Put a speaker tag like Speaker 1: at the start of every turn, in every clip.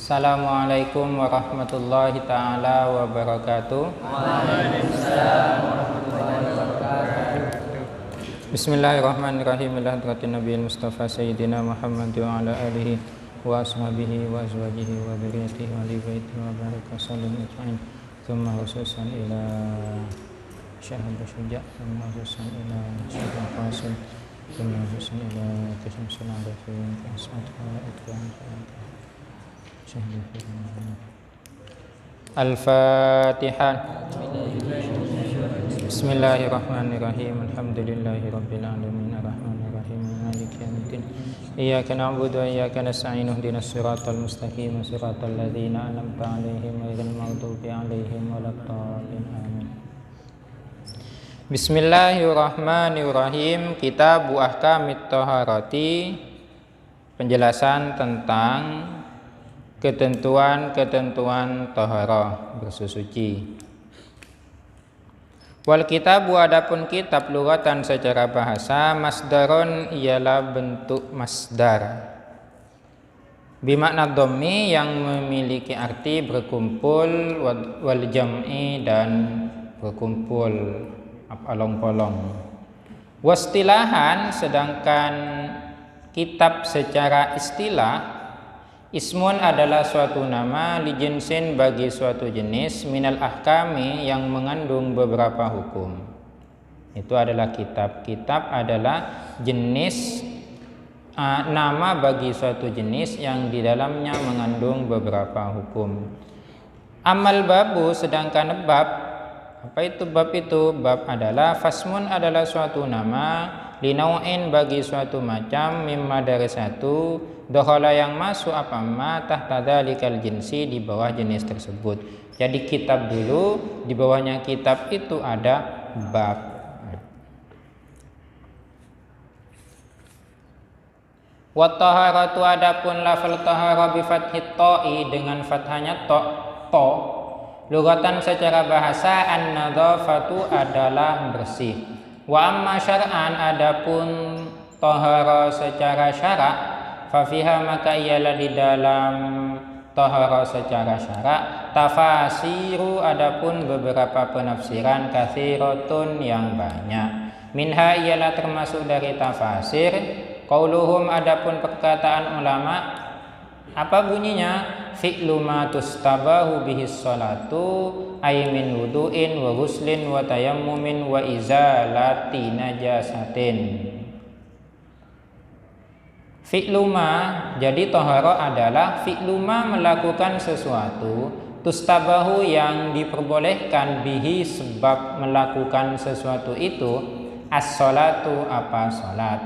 Speaker 1: Assalamualaikum warahmatullahi ta'ala wabarakatuh.
Speaker 2: Waalaikumsalam warahmatullahi wabarakatuh.
Speaker 1: Bismillahirrahmanirrahim. Ila hadratin Nabiyil Mustafa Sayyidina Muhammad wa ala alihi wa ashabihi wa azwajihi wa dzurriyyatihi wa ali baitihi wa baraka sallim ajma'in. Tsumma khususan ila Syahab Syuja, tsumma khususan ila Syahab Qasim, tsumma khususan ila Kasyamsul Arifin, As'ad wa Ikram. Al-Fatihah. Bismillahirrahmanirrahim. Alhamdulillahi rabbil alamin arrahmanir rahim maliki yaumiddin. Iyyaka na'budu wa iyyaka nasta'in ihdinas siratal mustaqim siratal ladzina an'amta 'alaihim ghairil maghdubi 'alaihim waladdallin. Amin. Bismillahirrahmanirrahim. Kitab Ahkamit Thaharati. Penjelasan tentang ketentuan-ketentuan taharah bersuci. Wal kitabu, adapun kitab lughatan secara bahasa, masdaron ialah bentuk masdar bimakna dhammi yang memiliki arti berkumpul, wal jam'i dan berkumpul along-polong. Wastilahan, sedangkan kitab secara istilah, ismun adalah suatu nama, lijinsin bagi suatu jenis, minal ahkami yang mengandung beberapa hukum. Itu adalah kitab. Kitab adalah jenis nama bagi suatu jenis yang di dalamnya mengandung beberapa hukum. Amal babu, sedangkan bab, apa itu bab itu? Bab adalah fasmun, adalah suatu nama, linau'in bagi suatu macam, mimma dari satu, dokhala yang masuk apa ma tahta dzalikal jinsi, di bawah jenis tersebut. Jadi kitab dulu, di bawahnya kitab itu ada bab. Wa taharatu, adapun lafal tahara bi fathit ta'i, dengan fathanya to, lughatan secara bahasa, an-nadzafatu adalah bersih. Wa amma syar'an, adapun tahara secara syarak, fafiha maka ialah di dalam tahara secara syarak, tafasiru, adapun beberapa penafsiran, katsiratun yang banyak. Minha ialah termasuk dari tafasir, qauluhum, adapun perkataan ulama, apa bunyinya? Fi'lu ma tustabahu bihis salatu ay min wudu'in wa ghuslin wa tayammumin wa izalati najasatin. Fi'luma, jadi tahara adalah fi'luma, melakukan sesuatu, tustabahu yang diperbolehkan, bihi sebab melakukan sesuatu itu, as-salatu apa salat.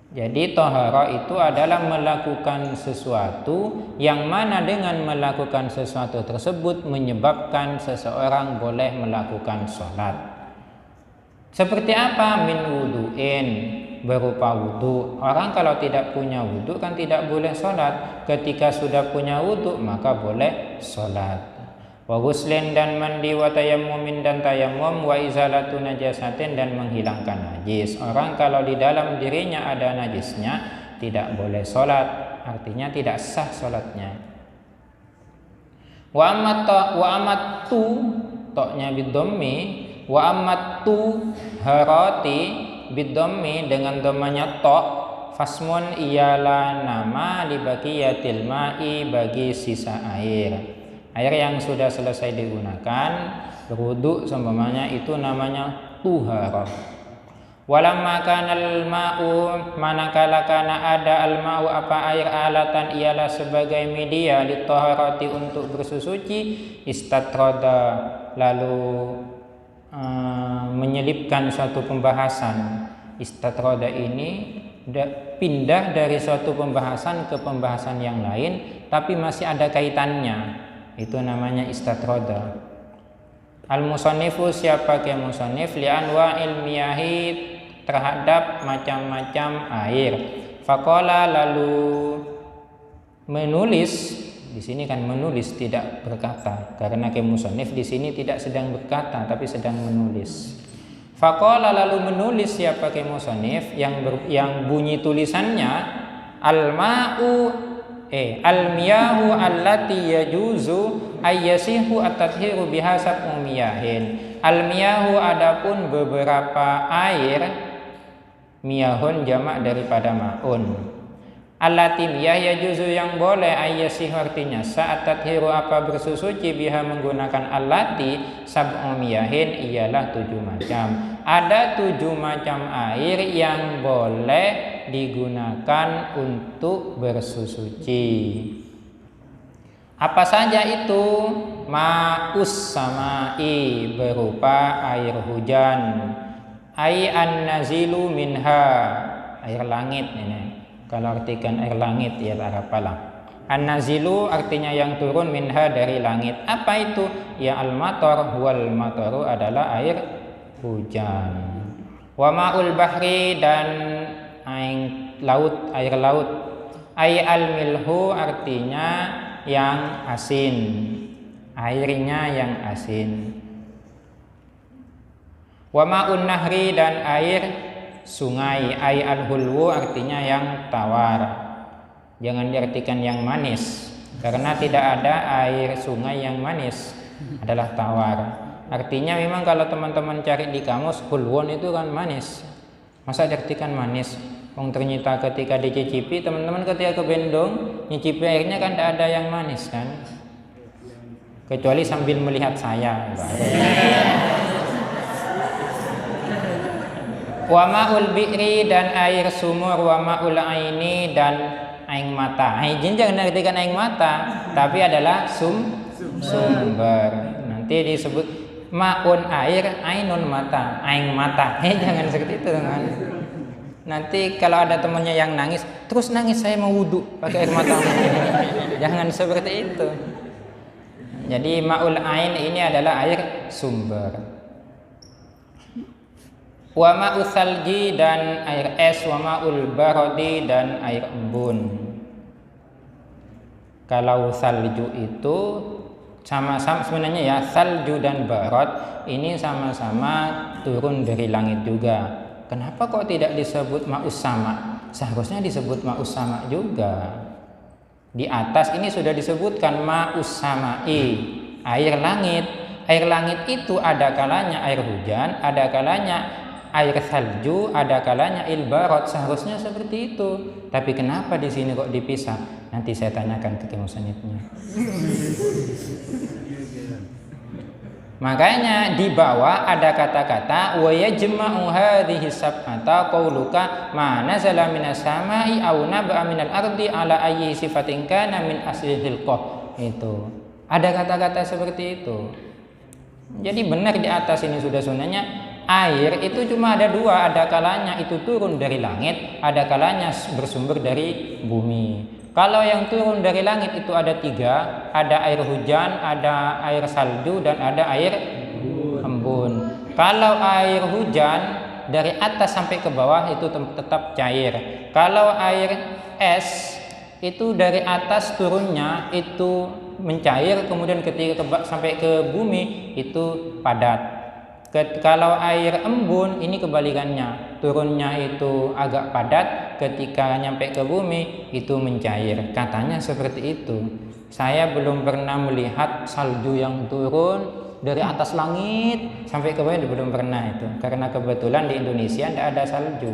Speaker 1: Jadi tahara itu adalah melakukan sesuatu yang mana dengan melakukan sesuatu tersebut menyebabkan seseorang boleh melakukan salat. Seperti apa? Min wudu'in, berupa wudu. Orang kalau tidak punya wudu kan tidak boleh sholat. Ketika sudah punya wudu maka boleh sholat. Wa ghuslin, dan mandi, wa tayammumin, dan tayammum, wa izalatu najasatin, dan menghilangkan najis. Orang kalau di dalam dirinya ada najisnya tidak boleh sholat, artinya tidak sah sholatnya. Wa amattu, toknya bidhammi, wa amattu harati bidhammi, dengan dhammanya ta, fasmun ialah nama, libaqiyatil ma'i, bagi sisa air. Air yang sudah selesai digunakan, berwudu seumpamanya, itu namanya tuharah. Walamma kanal ma'u, manakala kana ada al ma'u apa air, alatan ialah sebagai media, litaharati untuk bersuci, istatroda lalu menyelipkan suatu pembahasan. Istatroda ini pindah dari suatu pembahasan ke pembahasan yang lain, tapi masih ada kaitannya. Itu namanya istatroda. Al-musannifu, siapa ke musannif, li'anwa'il miyahi, terhadap macam-macam air. Faqala, lalu menulis. Di sini kan menulis, tidak berkata, karena ke musannif di sini tidak sedang berkata tapi sedang menulis. Faqala, lalu menulis siapa ke musannif, yang bunyi tulisannya al-ma'u al-miyahu allati yajuzu ayyasihu at-tathiru biha sab'u miyahin. Al-miyahu adapun beberapa air, miyahun jamak daripada maun. Allati miyah yajuzu yang boleh ayyasihu artinya saat tathiru apa bersusuci biha menggunakan allati sab'u miyahin ialah 7 macam. Ada 7 macam air yang boleh digunakan untuk bersusuci. Apa saja itu? Ma'us samai berupa air hujan, ai an-nazilu minha air langit ini. Kalau artikan air langit ya apalah. An-nazilu artinya yang turun minha dari langit. Apa itu? Ya al-matar, wal mataru adalah air hujan. Wa ma'ul bahri dan air laut. Ay al-milhu artinya yang asin. Airnya yang asin. Wa ma'un nahri dan air sungai. Ay al-hulwu artinya yang tawar. Jangan diartikan yang manis, karena tidak ada air sungai yang manis, adalah tawar. Artinya memang kalau teman-teman cari di kamus, hulwun itu kan manis. Masa diartikan manis? Ternyata ketika dicicipi, teman-teman ketika ke Bendong nyicipi airnya kan tidak ada yang manis kan, kecuali sambil melihat saya. Wa ma'ul bi'ri dan air sumur, wa ma'ul aini dan aing mata. Jangan artikan aing mata, tapi adalah sumber. Nanti disebut ma'un air, ainun mata, aing mata. Jangan seperti itu teman. Nanti kalau ada temannya yang nangis, terus nangis saya mau wudu pakai air mata. Jangan seperti itu. Jadi ma'ul ain ini adalah air sumber. Wa ma'u salji dan air es, wa ma'ul barodi dan air embun. Kalau salju itu sama-sama sebenarnya ya, salju dan barod ini sama-sama turun dari langit juga. Kenapa kok tidak disebut ma'us sama? Seharusnya disebut ma'us sama juga. Di atas ini sudah disebutkan ma'us sama'i, air langit. Air langit itu ada kalanya air hujan, ada kalanya air salju, ada kalanya il-barad. Seharusnya seperti itu. Tapi kenapa di sini kok dipisah? Nanti saya tanyakan ke musannifnya. Makanya di bawah ada kata-kata wa yajma'u hadhihi sab'ata qauluka ma nazala minas sama'i aw naba'a minal ardi ala ayyi sifatin kana min aslil hilqah. Itu. Ada kata-kata seperti itu. Jadi benar di atas ini sudah sunahnya air itu cuma ada 2, ada kalanya itu turun dari langit, ada kalanya bersumber dari bumi. Kalau yang turun dari langit itu ada 3, ada air hujan, ada air salju, dan ada air embun. Kalau air hujan dari atas sampai ke bawah itu tetap cair. Kalau air es itu dari atas turunnya itu mencair, kemudian ketika sampai ke bumi itu padat. Kalau air embun ini kebalikannya, turunnya itu agak padat, ketika nyampe ke bumi itu mencair. Katanya seperti itu. Saya belum pernah melihat salju yang turun dari atas langit sampai ke bawah, belum pernah itu. Karena kebetulan di Indonesia tidak ada salju.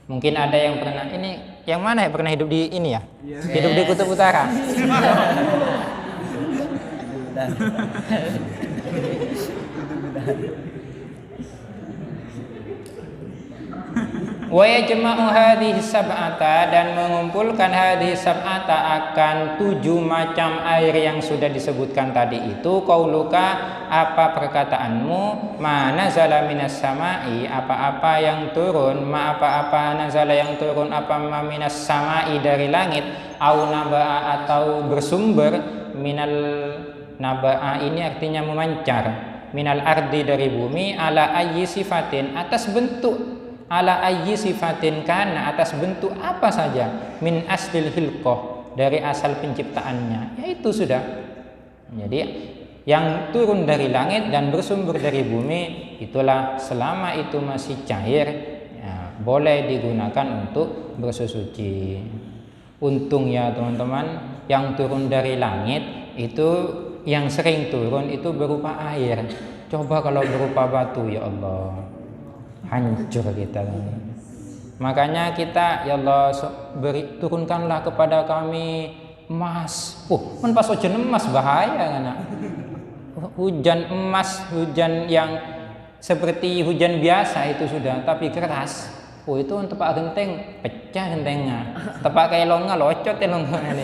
Speaker 1: Mungkin ada yang pernah, ini yang mana ya pernah hidup di ini ya? Hidup di Kutub Utara. Wa yajma'u hadhihi sab'ata dan mengumpulkan hadhihi sab'ata akan 7 macam air yang sudah disebutkan tadi itu. Qauluka apa perkataanmu, ma nazala minas sama'i apa-apa yang turun, ma apa-apa nazala yang turun, apa ma minas sama'i dari langit, au naba'a atau bersumber, minal naba'a ini artinya memancar, minal ardi dari bumi, ala ayyi sifatin atas bentuk, ala ayyi sifatin kana atas bentuk apa saja, min aslil hilqah dari asal penciptaannya, yaitu sudah. Jadi yang turun dari langit dan bersumber dari bumi itulah selama itu masih cair ya, boleh digunakan untuk bersuci. Untung ya teman-teman, yang turun dari langit itu, yang sering turun itu berupa air. Coba kalau berupa batu, ya Allah, hancur kita. Makanya kita, ya Allah, turunkanlah kepada kami emas. Kan pas hujan emas bahaya kan? Hujan emas, hujan yang seperti hujan biasa itu sudah, tapi keras. Itu untuk tepak genteng, pecah gentengnya. Tepak kayak longa, locot ya longa ini.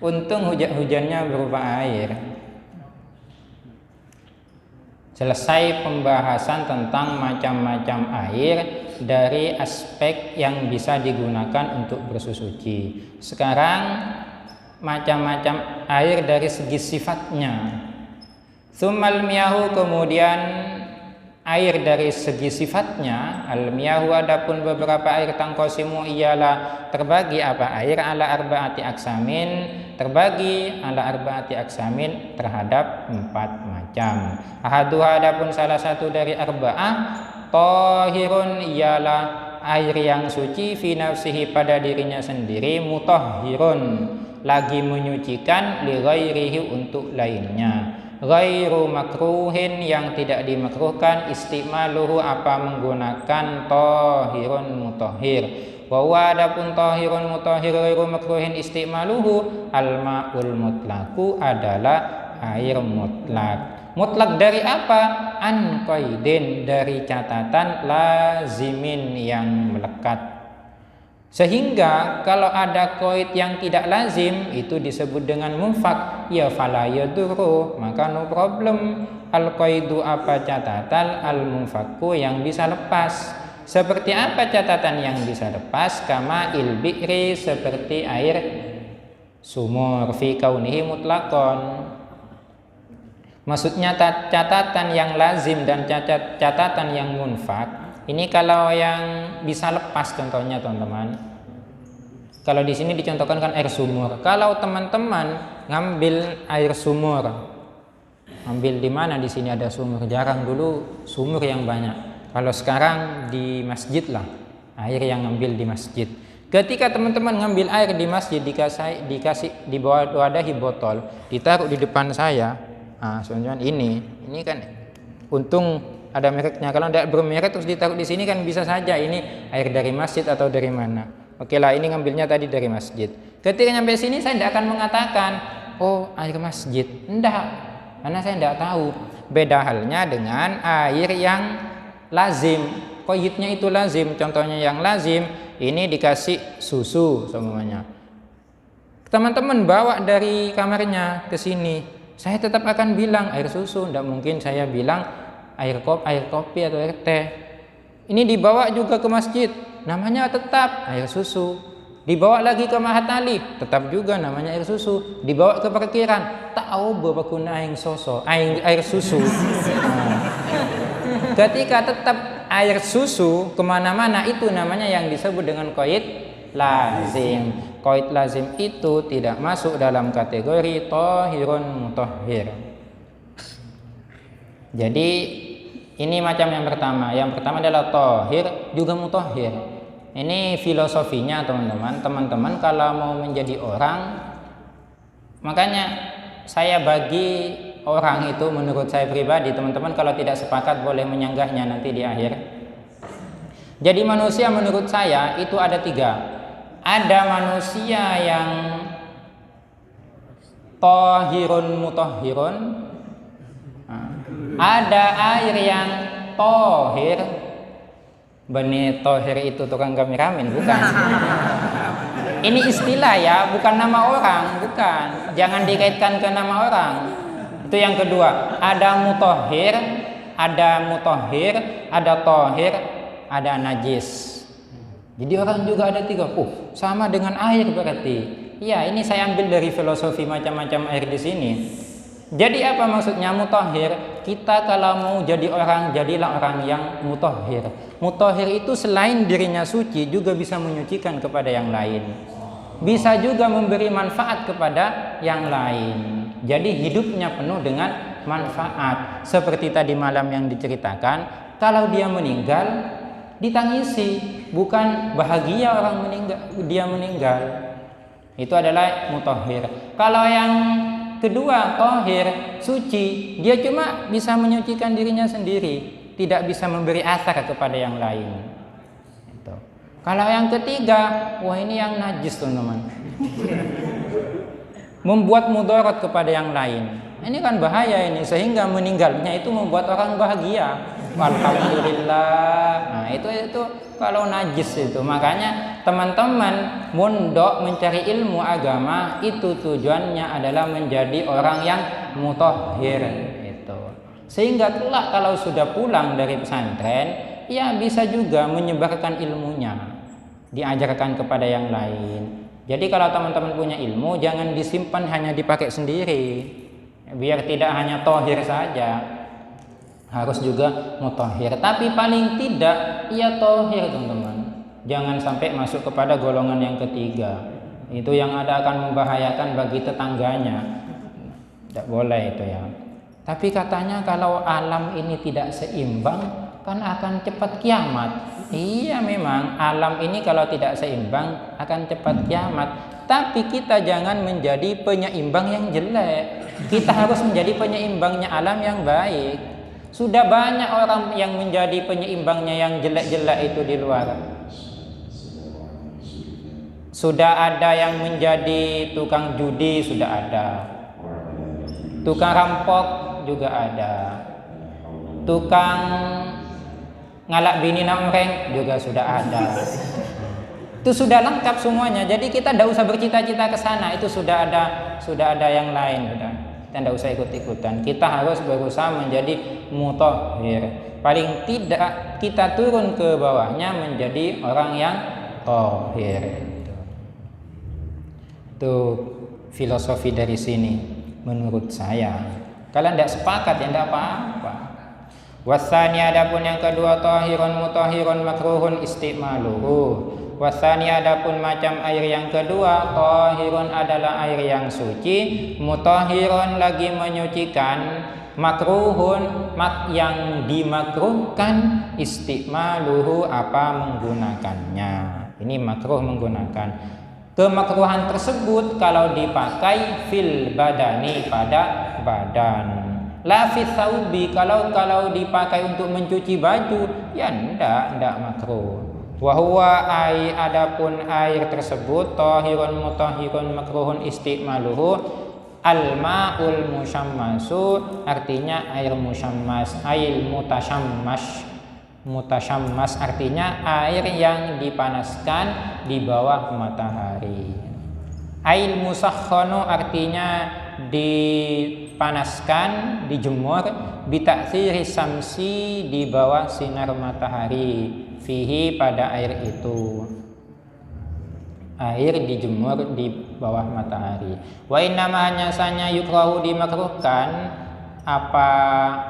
Speaker 1: Untung hujannya berupa air. Selesai pembahasan tentang macam-macam air dari aspek yang bisa digunakan untuk bersuci. Sekarang macam-macam air dari segi sifatnya. Tsummal miyahu, kemudian air dari segi sifatnya. Al miyahu, adapun beberapa air tangkosimu ialah terbagi apa air ala arba'ati aksamin, terbagi ala arba'ati aksamin terhadap 4 macam. Ahaduha, adapun salah satu dari arba'ah, tahirun ialah air yang suci, fi nafsihi pada dirinya sendiri, mutahhirun lagi menyucikan, li ghairihi untuk lainnya, ghairu makruhin yang tidak dimakruhkan, istimaluhu apa menggunakan tahirun mutahhir. Wa huwa, adapun tahirun mutahhir ghairu makruhin istimaluhu, al ma'ul mutlaqu adalah air mutlak. Mutlak dari apa? An qaidin, dari catatan, lazimin yang melekat. Sehingga kalau ada qaid yang tidak lazim itu disebut dengan munfak, ya fala yadurru, maka no problem. Al qaidu apa catatan, al munfaku yang bisa lepas. Seperti apa catatan yang bisa lepas? Kama il bi'ri, seperti air sumur, fi kaunihi mutlaqon. Maksudnya catatan yang lazim dan catatan yang munfak. Ini kalau yang bisa lepas, contohnya teman-teman. Kalau di sini dicontohkan kan air sumur. Kalau teman-teman ngambil air sumur, ambil di mana di sini ada sumur? Jarang dulu sumur yang banyak. Kalau sekarang di masjid lah, air yang ngambil di masjid. Ketika teman-teman ngambil air di masjid, dikasih di bawah wadahi botol, ditaruh di depan saya. Nah, soalnya ini kan untung ada mereknya. Kalau tidak bermerek terus ditaruh di sini kan bisa saja ini air dari masjid atau dari mana. Oke lah, ini ngambilnya tadi dari masjid. Ketika nyampe sini saya tidak akan mengatakan, oh air masjid. Enggak, karena saya tidak tahu. Beda halnya dengan air yang lazim. Qaidnya itu lazim. Contohnya yang lazim, ini dikasih susu semuanya. Teman-teman bawa dari kamarnya ke sini. Saya tetap akan bilang air susu, tidak mungkin saya bilang air kopi atau air teh. Ini dibawa juga ke masjid, namanya tetap air susu. Dibawa lagi ke Mahat Ali, tetap juga namanya air susu. Dibawa ke parkiran, tahu bahwa kuna air susu. Ketika tetap air susu kemana-mana, itu namanya yang disebut dengan qaid lazim. Qaid lazim itu tidak masuk dalam kategori tahirun mutahhir. Jadi ini macam yang pertama. Yang pertama adalah tahir juga mutahhir. Ini filosofinya teman-teman. Teman-teman kalau mau menjadi orang, makanya saya bagi orang itu menurut saya pribadi. Teman-teman kalau tidak sepakat boleh menyanggahnya nanti di akhir. Jadi manusia menurut saya itu ada 3. Ada manusia yang tahirun mutahhirun, ada air yang tahir. Bani tahir itu tukang kameramen bukan? Ini istilah ya, bukan nama orang, bukan. Jangan dikaitkan ke nama orang. Itu yang kedua. Ada mutahhir, ada tahir, ada najis. Jadi orang juga ada 3. Sama dengan air berarti. Ya, ini saya ambil dari filosofi macam-macam air di sini. Jadi apa maksudnya mutahhir? Kita kalau mau jadi orang, jadilah orang yang mutahhir. Mutahhir itu selain dirinya suci juga bisa menyucikan kepada yang lain. Bisa juga memberi manfaat kepada yang lain. Jadi hidupnya penuh dengan manfaat. Seperti tadi malam yang diceritakan, kalau dia meninggal, ditangisi, bukan bahagia orang dia meninggal. Itu adalah mutahhir. Kalau yang kedua, tahir, suci, dia cuma bisa menyucikan dirinya sendiri, tidak bisa memberi athar kepada yang lain. Itu. Kalau yang ketiga, wah ini yang najis teman-teman. Membuat mudarat kepada yang lain. Ini kan bahaya ini, sehingga meninggalnya itu membuat orang bahagia. Alhamdulillah. Nah, itu kalau najis itu. Makanya teman-teman mondok mencari ilmu agama itu tujuannya adalah menjadi orang yang mutahhir itu. Sehingga kelak kalau sudah pulang dari pesantren, ya bisa juga menyebarkan ilmunya, diajarkan kepada yang lain. Jadi kalau teman-teman punya ilmu, jangan disimpan hanya dipakai sendiri, biar tidak hanya tohir saja, harus juga mutahhir. Tapi paling tidak ia tohir teman-teman, jangan sampai masuk kepada golongan yang ketiga. Itu yang akan membahayakan bagi tetangganya, tidak boleh itu ya. Tapi katanya kalau alam ini tidak seimbang, kan akan cepat kiamat. Iya memang alam ini kalau tidak seimbang akan cepat kiamat. Tapi kita jangan menjadi penyeimbang yang jelek. Kita harus menjadi penyeimbangnya alam yang baik. Sudah banyak orang yang menjadi penyeimbangnya yang jelek-jelek itu di luar. Sudah ada yang menjadi tukang judi, sudah ada. Tukang rampok juga ada. Tukang ngalak bini namreng juga sudah ada. Itu sudah lengkap semuanya. Jadi kita tidak usah bercita-cita ke sana. Itu sudah ada yang lain. Kita tidak usah ikut-ikutan. Kita harus berusaha menjadi mutahhir. Paling tidak kita turun ke bawahnya menjadi orang yang tahir. Itu filosofi dari sini menurut saya. Kalian tidak sepakat ya tidak apa-apa. Wasani adapun yang kedua tahirun mutahhirun makruhun istimaluhu. Wasani adapun macam air yang kedua, tahirun adalah air yang suci, mutahhirun lagi menyucikan, makruhun yang dimakruhkan, istimaluhu apa menggunakannya. Ini makruh menggunakan. Kemakruhan tersebut kalau dipakai fil badani pada badan. La fi thawbi kalau dipakai untuk mencuci baju ya ndak makruh. Wa huwa adapun air tersebut tahirun mutahhirun makruhun istimaluhu al-ma'ul musyammasu artinya air musyammas, air mutasyammas artinya air yang dipanaskan di bawah matahari. Air musakhkhanu artinya dipanaskan, dijemur, bitaktsiri samsi di bawah sinar matahari, fihi pada air itu. Air dijemur di bawah matahari. Wa innama hanya sanya yukrahu dimakruhkan apa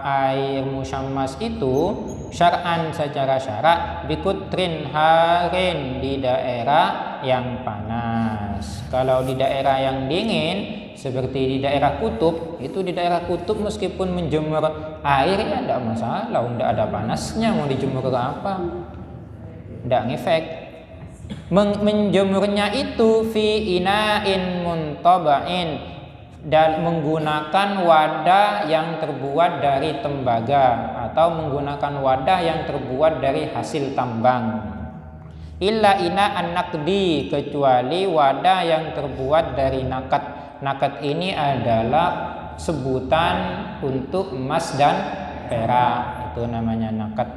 Speaker 1: air musyammas itu syar'an secara syarak bikutrin harin di daerah yang panas. Kalau di daerah yang dingin seperti di daerah kutub, itu di daerah kutub meskipun menjemur air ya tidak masalah, tidak ada panasnya, mau dijemur ke apa, tidak ngefek. Menjemurnya itu fi ina'in muntaba'in dan menggunakan wadah yang terbuat dari tembaga atau menggunakan wadah yang terbuat dari hasil tambang. Illa ina an-naqdi kecuali wadah yang terbuat dari nakat. Nakat ini adalah sebutan untuk emas dan perak, itu namanya nakat.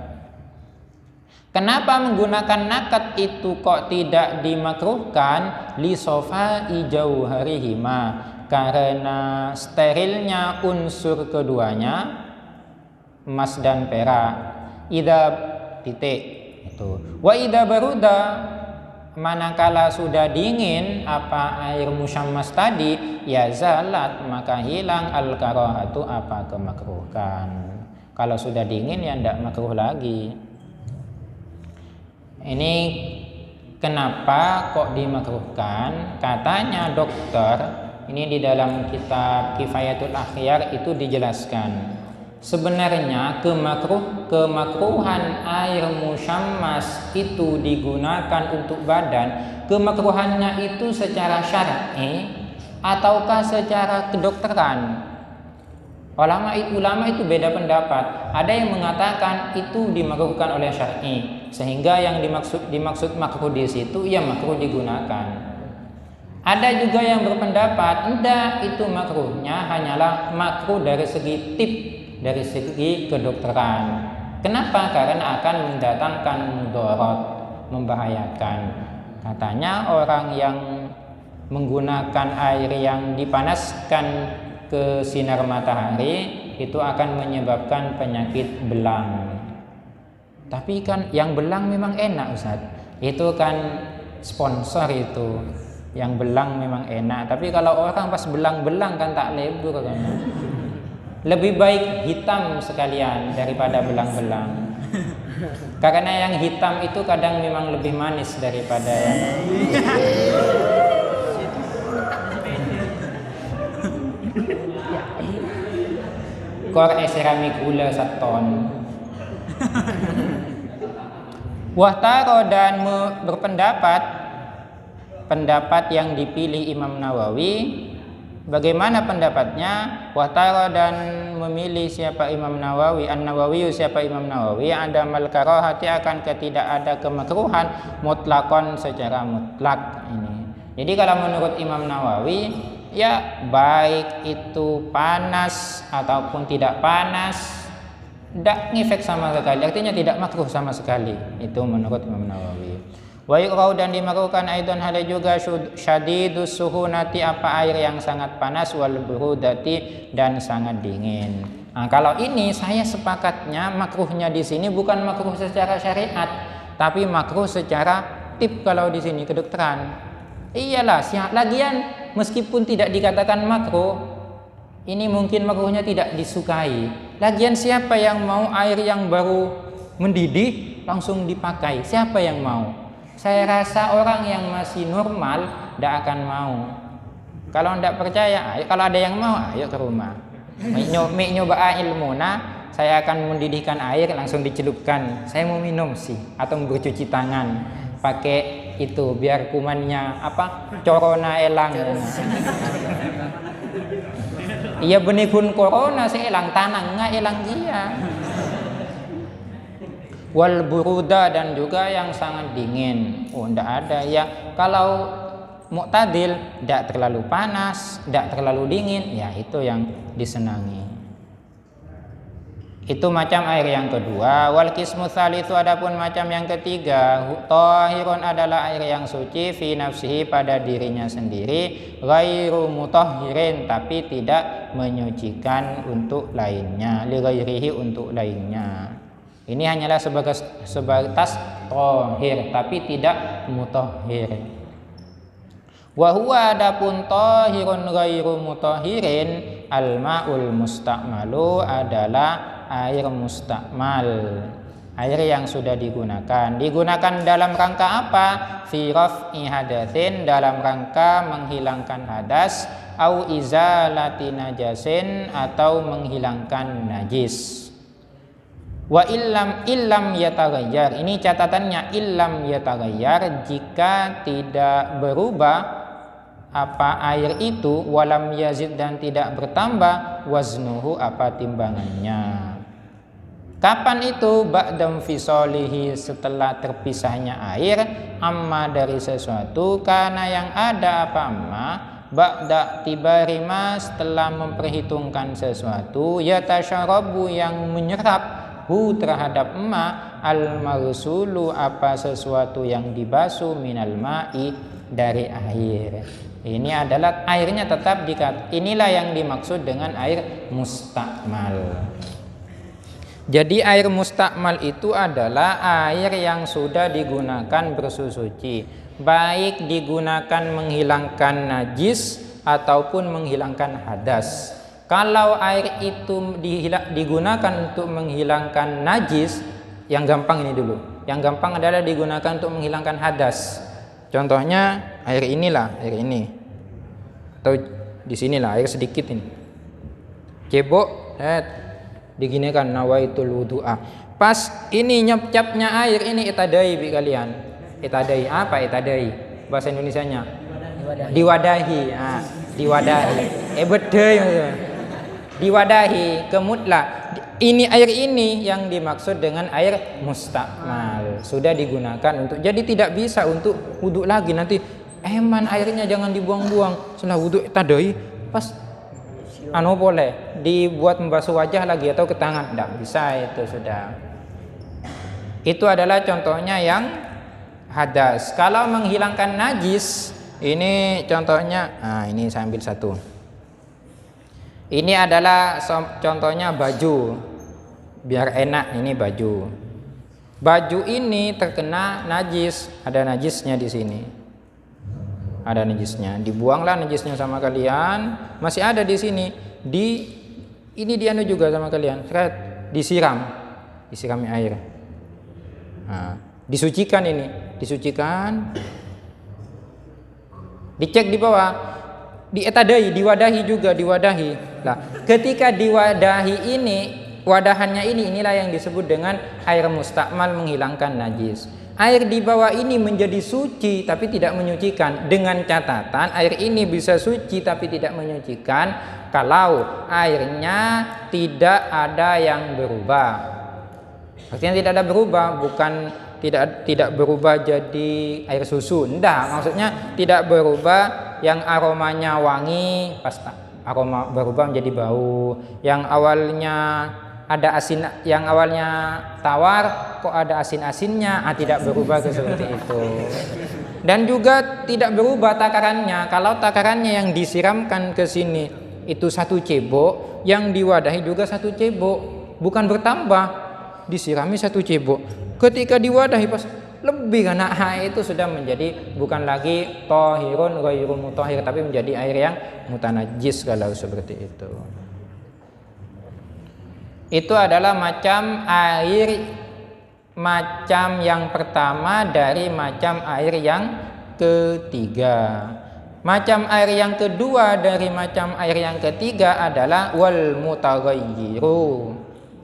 Speaker 1: Kenapa menggunakan nakat itu kok tidak dimakruhkan? Li sofai jauharihima, karena sterilnya unsur keduanya emas dan perak. Ida titik itu. Wa ida baruda manakala sudah dingin apa air musyammas tadi ya zalat maka hilang al karahatu apa kemakruhan. Kalau sudah dingin ya tidak makruh lagi. Ini kenapa kok dimakruhkan? Katanya dokter, ini di dalam kitab Kifayatul Akhyar itu dijelaskan. sebenarnya kemakruhan air musyammas itu digunakan untuk badan, kemakruhannya itu secara syar'i ataukah secara kedokteran? Ulama itu beda pendapat. Ada yang mengatakan itu dimakruhkan oleh syar'i, sehingga yang dimaksud makruh di situ ya makruh digunakan. Ada juga yang berpendapat enggak, itu makruhnya hanyalah makruh dari segi tip, dari segi kedokteran. Kenapa? Karena akan mendatangkan mudarat, membahayakan. Katanya orang yang menggunakan air yang dipanaskan ke sinar matahari itu akan menyebabkan penyakit belang. Tapi kan yang belang memang enak, Ustaz. Itu kan sponsor itu. Yang belang memang enak. Tapi kalau orang pas belang-belang kan tak lebur kan. Lebih baik hitam sekalian daripada belang-belang. Karena yang hitam itu kadang memang lebih manis daripada yang kor seramik gula saton. Wahtaro dan berpendapat, pendapat yang dipilih Imam Nawawi. Bagaimana pendapatnya? Wahtaro dan memilih siapa Imam Nawawi, An-Nawawi siapa Imam Nawawi, ada mal-karahati akan ketidak ada kemakruhan mutlakon secara mutlak ini. Jadi kalau menurut Imam Nawawi ya baik itu panas ataupun tidak panas, tidak ngefek sama sekali, artinya tidak makruh sama sekali. Itu menurut Imam Nawawi. Wa yuqrau dan dimakruhkan aidan hal juga syadidus suhunati apa air yang sangat panas wal burudati dan sangat dingin. Nah, kalau ini saya sepakatnya makruhnya di sini bukan makruh secara syariat, tapi makruh secara tip kalau di sini kedokteran. Iyalah, lagian meskipun tidak dikatakan makruh, ini mungkin makruhnya tidak disukai. Lagian siapa yang mau air yang baru mendidih langsung dipakai? Siapa yang mau? Saya rasa orang yang masih normal tidak akan mau. Kalau tidak percaya, ayo, kalau ada yang mau, ayo ke rumah. Nyoba ilmu, saya akan mendidihkan air langsung dicelupkan. Saya mau minum sih, atau bercuci tangan pakai itu biar kumannya corona elang. Iya benikun corona seelang tanang nggak elang dia. Wal buruda dan juga yang sangat dingin. Oh, ndak ada ya. Kalau mu'tadil, ndak terlalu panas, ndak terlalu dingin, ya itu yang disenangi. Itu macam air yang kedua. Wal qismu tsalitsu adapun macam yang ketiga, thahirun adalah air yang suci fi nafsihi pada dirinya sendiri, ghairu mutahhirin tapi tidak menyucikan untuk lainnya, li ghairihi untuk lainnya. Ini hanyalah sebatas thahir tapi tidak mutahhir. Wa huwa adapun thahirun ghairu mutahhirin al-ma'ul musta'malu adalah air mustakmal, air yang sudah digunakan dalam rangka apa? Fi raf'i hadatsin, dalam rangka menghilangkan hadas, au izalati najasin, atau menghilangkan najis. Wa illam yataghayyar, ini catatannya illam yataghayyar, jika tidak berubah apa air itu, walam yazid dan tidak bertambah, waznuhu apa timbangannya. Kapan itu? Ba'dam fisolihi, setelah terpisahnya air, amma dari sesuatu, karena yang ada apa amma, ba'da tibarima, setelah memperhitungkan sesuatu, yatasyarabu yang menyerap terhadap ma al-maghsulu apa sesuatu yang dibasuh minal ma'i dari air. Ini adalah airnya tetap inilah yang dimaksud dengan air mustakmal. Jadi air mustakmal itu adalah air yang sudah digunakan bersuci, baik digunakan menghilangkan najis ataupun menghilangkan hadas. Kalau air itu digunakan untuk menghilangkan najis, yang gampang ini dulu. Yang gampang adalah digunakan untuk menghilangkan hadas. Contohnya air inilah, air ini. Atau di sinilah air sedikit ini. Cebok, Diginikan nawaitul wudu'a. Pas ini nyap-capnya air ini itadai bi kalian. Itadai apa itadai? Bahasa Indonesianya diwadahi. Ah, diwadahi. Bedai maksudnya. Diwadahi kemutlah. Ini air ini yang dimaksud dengan air mustakmal. Sudah digunakan untuk, jadi tidak bisa untuk wudhu lagi. Nanti airnya jangan dibuang-buang. Setelah wudhu tadai pas boleh dibuat membasuh wajah lagi atau ke tangan. Tidak bisa, itu sudah. Itu adalah contohnya yang hadas. Kalau menghilangkan najis, ini contohnya. Nah, ini saya ambil satu. Ini adalah contohnya baju, biar enak. Ini baju. Baju ini terkena najis, ada najisnya di sini. Ada najisnya, dibuanglah najisnya sama kalian. Masih ada di sini. Ini dianu juga sama kalian. Disirami air. Nah, disucikan ini, disucikan. Dicek di bawah. Dietadai, diwadahi juga, diwadahi. Nah, ketika diwadahi ini, wadahannya inilah yang disebut dengan air mustakmal menghilangkan najis. Air di bawah ini menjadi suci tapi tidak menyucikan. Dengan catatan air ini bisa suci tapi tidak menyucikan kalau airnya tidak ada yang berubah. Artinya tidak ada berubah, bukan tidak berubah jadi air susu. Enggak, maksudnya tidak berubah yang aromanya wangi pas aroma berubah menjadi bau, yang awalnya ada asin, yang awalnya tawar kok ada asin-asinnya, tidak berubah ke seperti itu. Dan juga tidak berubah takarannya. Kalau takarannya yang disiramkan ke sini itu 1 cebok, yang diwadahi juga 1 cebok, bukan bertambah, disirami 1 cebok. Ketika diwadahi pas lebih karena itu sudah menjadi bukan lagi thahirun ghairu mutahhir, tapi menjadi air yang mutanajjis kalau seperti itu. Itu adalah macam air macam yang pertama dari macam air yang ketiga. Macam air yang kedua dari macam air yang ketiga adalah wal mutaghayyiru,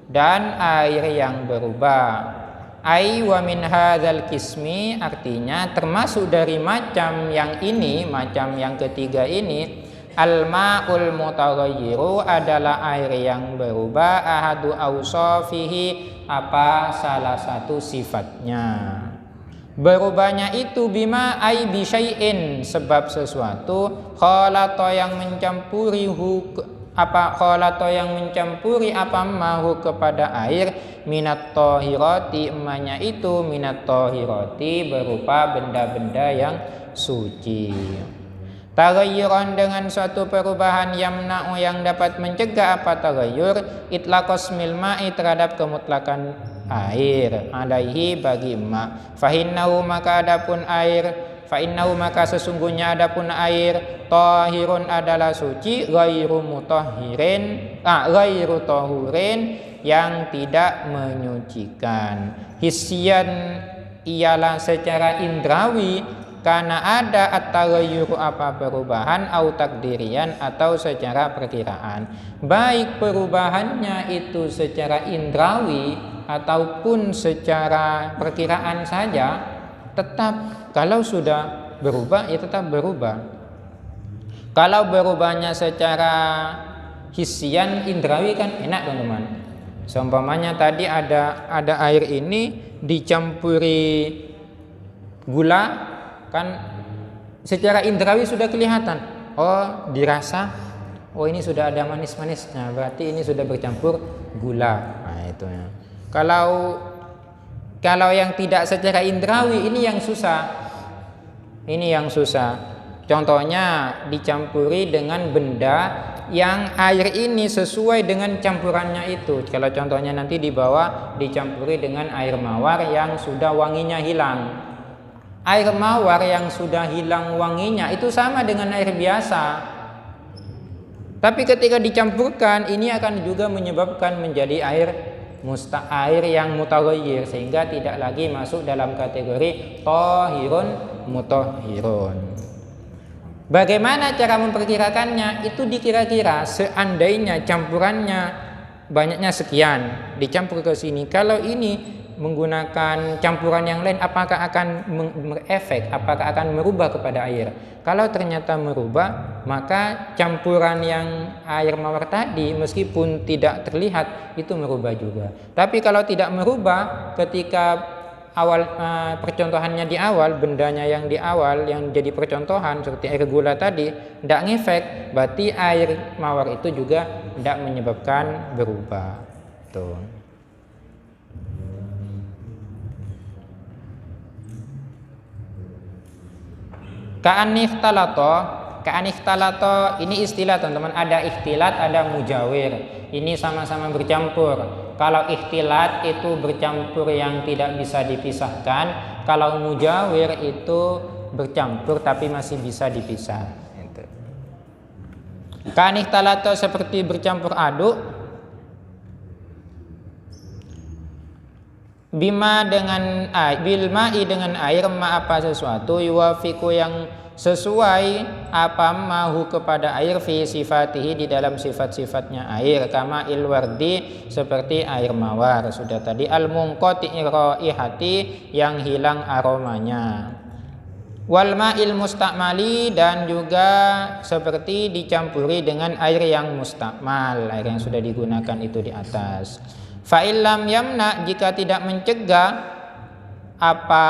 Speaker 1: dan air yang berubah. Ai wa min hadzal qismi, artinya termasuk dari macam yang ini, macam yang ketiga ini, al ma'ul mutaghayyiru adalah air yang berubah, ahadu ausafihi, apa salah satu sifatnya. Berubahnya itu bima ai bi syai'in, sebab sesuatu, khalata yang mencampuri apa mahu kepada air, minat tohiroti, emaknya itu minat tohiroti, berupa benda-benda yang suci. Taghayyuran, dengan suatu perubahan, yamna'u, yang dapat mencegah apa taghayyur, itlaqos milma'i, terhadap kemutlakan air, alaihi, bagi ma. Fahinnahu, maka adapun air, fa'innahu, maka sesungguhnya adapun air, tahirun, adalah suci, ghairu mutahhirin, ghairu tahurin, yang tidak menyucikan. Hisyan, ialah secara indrawi, karena ada at-taghayyuru, apa perubahan, au takdirian, atau secara perkiraan. Baik perubahannya itu secara indrawi ataupun secara perkiraan saja, tetap kalau sudah berubah ya tetap berubah. Kalau berubahnya secara hisyan indrawi kan enak teman-teman. Seumpamanya tadi ada air ini dicampuri gula, kan secara indrawi sudah kelihatan. Oh, dirasa, oh ini sudah ada manis-manisnya, berarti ini sudah bercampur gula. Nah, itu ya. Kalau yang tidak secara indrawi, ini yang susah. Ini yang susah. Contohnya dicampuri dengan benda yang air ini sesuai dengan campurannya itu. Kalau contohnya nanti di bawah dicampuri dengan air mawar yang sudah wanginya hilang. Air mawar yang sudah hilang wanginya itu sama dengan air biasa. Tapi ketika dicampurkan, ini akan juga menyebabkan menjadi air yang mutaghayyir, sehingga tidak lagi masuk dalam kategori thahirun mutahhirun. Bagaimana cara memperkirakannya? Itu dikira-kira seandainya campurannya banyaknya sekian dicampur ke sini. Kalau ini menggunakan campuran yang lain, apakah akan berefek, apakah akan merubah kepada air? Kalau ternyata merubah, maka campuran yang air mawar tadi meskipun tidak terlihat itu merubah juga. Tapi kalau tidak merubah, ketika awal percontohannya di awal, bendanya yang di awal yang jadi percontohan seperti air gula tadi tidak ngefek, berarti air mawar itu juga tidak menyebabkan berubah. Tuh. Ka'anihtalato ini istilah teman-teman, ada ikhtilat, ada mujawir. Ini sama-sama bercampur. Kalau ikhtilat itu bercampur yang tidak bisa dipisahkan, kalau mujawir itu bercampur tapi masih bisa dipisah. Ka'anihtalato seperti bercampur aduk. Bima dengan air, bilma'i dengan air, ma apa sesuatu, yuwafiku yang sesuai apa mahu kepada air, fi sifatihi di dalam sifat-sifatnya air, kama ilwardi seperti air mawar sudah tadi, al munqati'i raihati yang hilang aromanya, wal ma'il mustakmali dan juga seperti dicampuri dengan air yang mustakmal, air yang sudah digunakan itu di atas. Fa'ilam yamna jika tidak mencegah apa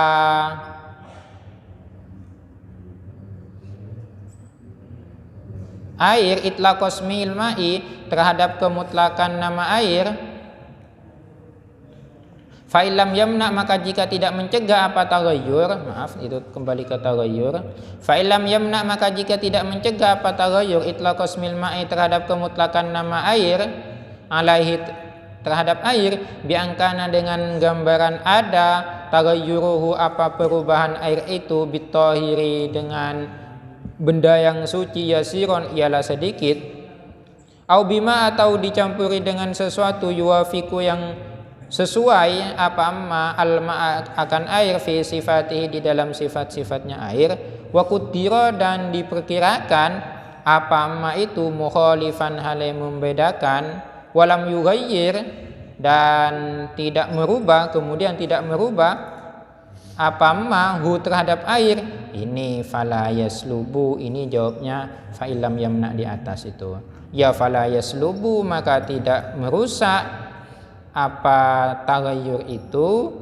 Speaker 1: air itlaqosmil ma'i terhadap kemutlakan nama air. Fa'ilam yamna maka jika tidak mencegah apa taghayyur, maaf itu kembali ke taghayyur. Fa'ilam yamna maka jika tidak mencegah apa taghayyur itlaqosmil ma'i terhadap kemutlakan nama air alaihi terhadap air, biangkana dengan gambaran ada taghayyuruhu apa perubahan air itu, bitahiri dengan benda yang suci, yasiron ialah sedikit, au bima atau dicampuri dengan sesuatu, yuwafiku yang sesuai apa ma alma akan air, fi sifatihi di dalam sifat-sifatnya air, wa qudira dan diperkirakan apa ma itu mukhalifan hal yang membedakan, walam yughayyir dan tidak merubah, kemudian tidak merubah apa mahu terhadap air, ini fala yaslubu, ini jawabnya fa'ilam yamna di atas itu ya, fala yaslubu maka tidak merusak apa taghayyur itu,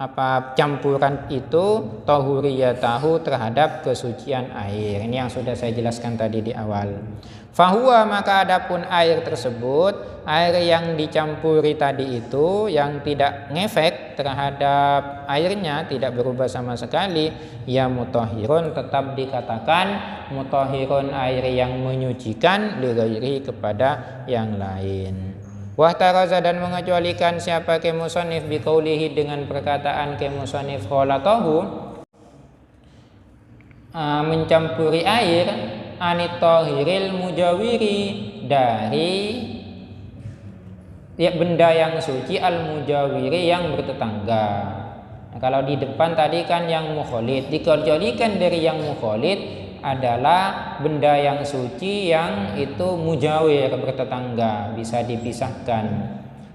Speaker 1: apa campuran itu, tahuriyatahu terhadap kesucian air. Ini yang sudah saya jelaskan tadi di awal. Fahuwa maka adapun air tersebut, air yang dicampuri tadi itu yang tidak ngefek terhadap airnya, tidak berubah sama sekali, ya mutahhirun tetap dikatakan mutahhirun, air yang menyucikan, li ghairi kepada yang lain. Wahtaraza dan mengecualikan siapa ke musannif biqaulihi dengan perkataan ke musannif kholatahu mencampuri air, anitahiril mujawiri dari ya benda yang suci, al mujawiri yang bertetangga. Nah, kalau di depan tadi kan yang mukhalid, dikecualikan dari yang mukhalid adalah benda yang suci yang itu mujawir, bertetangga, bisa dipisahkan,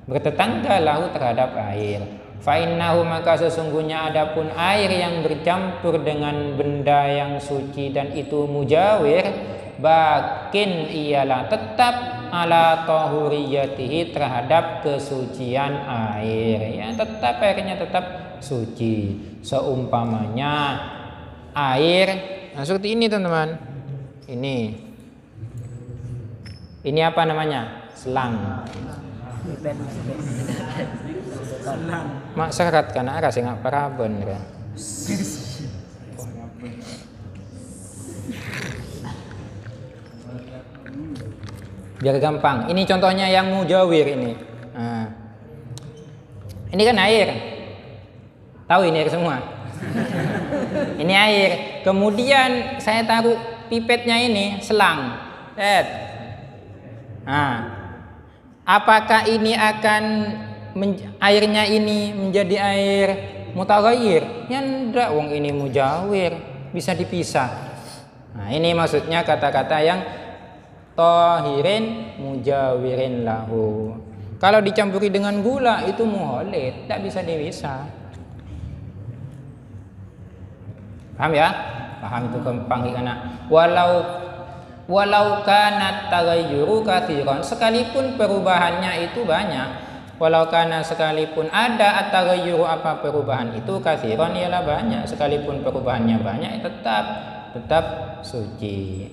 Speaker 1: bertetangga lahu terhadap air. Fa innahu maka sesungguhnya adapun air yang bercampur dengan benda yang suci dan itu mujawir, bakin ialah tetap ala tahuriyatihi terhadap kesucian air, ya tetap airnya tetap suci. Seumpamanya air, nah seperti ini teman-teman, ini apa namanya, selang. Masyarakat karena arah sing paraben kan. Biar gampang. Ini contohnya yang mujawir ini. Nah. Ini kan air. Tahu ini air semua. Ini air. Kemudian saya taruh pipetnya ini selang. Nah. Apakah ini akan airnya ini menjadi air mutaghayyir? Ya enggak, wong ini mujawir, bisa dipisah. Nah, ini maksudnya kata-kata yang tahirin mujawirin lahu. Kalau dicampuri dengan gula itu mukhalid, tidak bisa dipisah. Paham ya? Paham itu panggil anak. Walau kana taghayyuru katsiran, sekalipun perubahannya itu banyak. Walau kana, sekalipun ada at-taghayyuru, apa perubahan itu, katsiran ialah banyak, sekalipun perubahannya banyak tetap suci.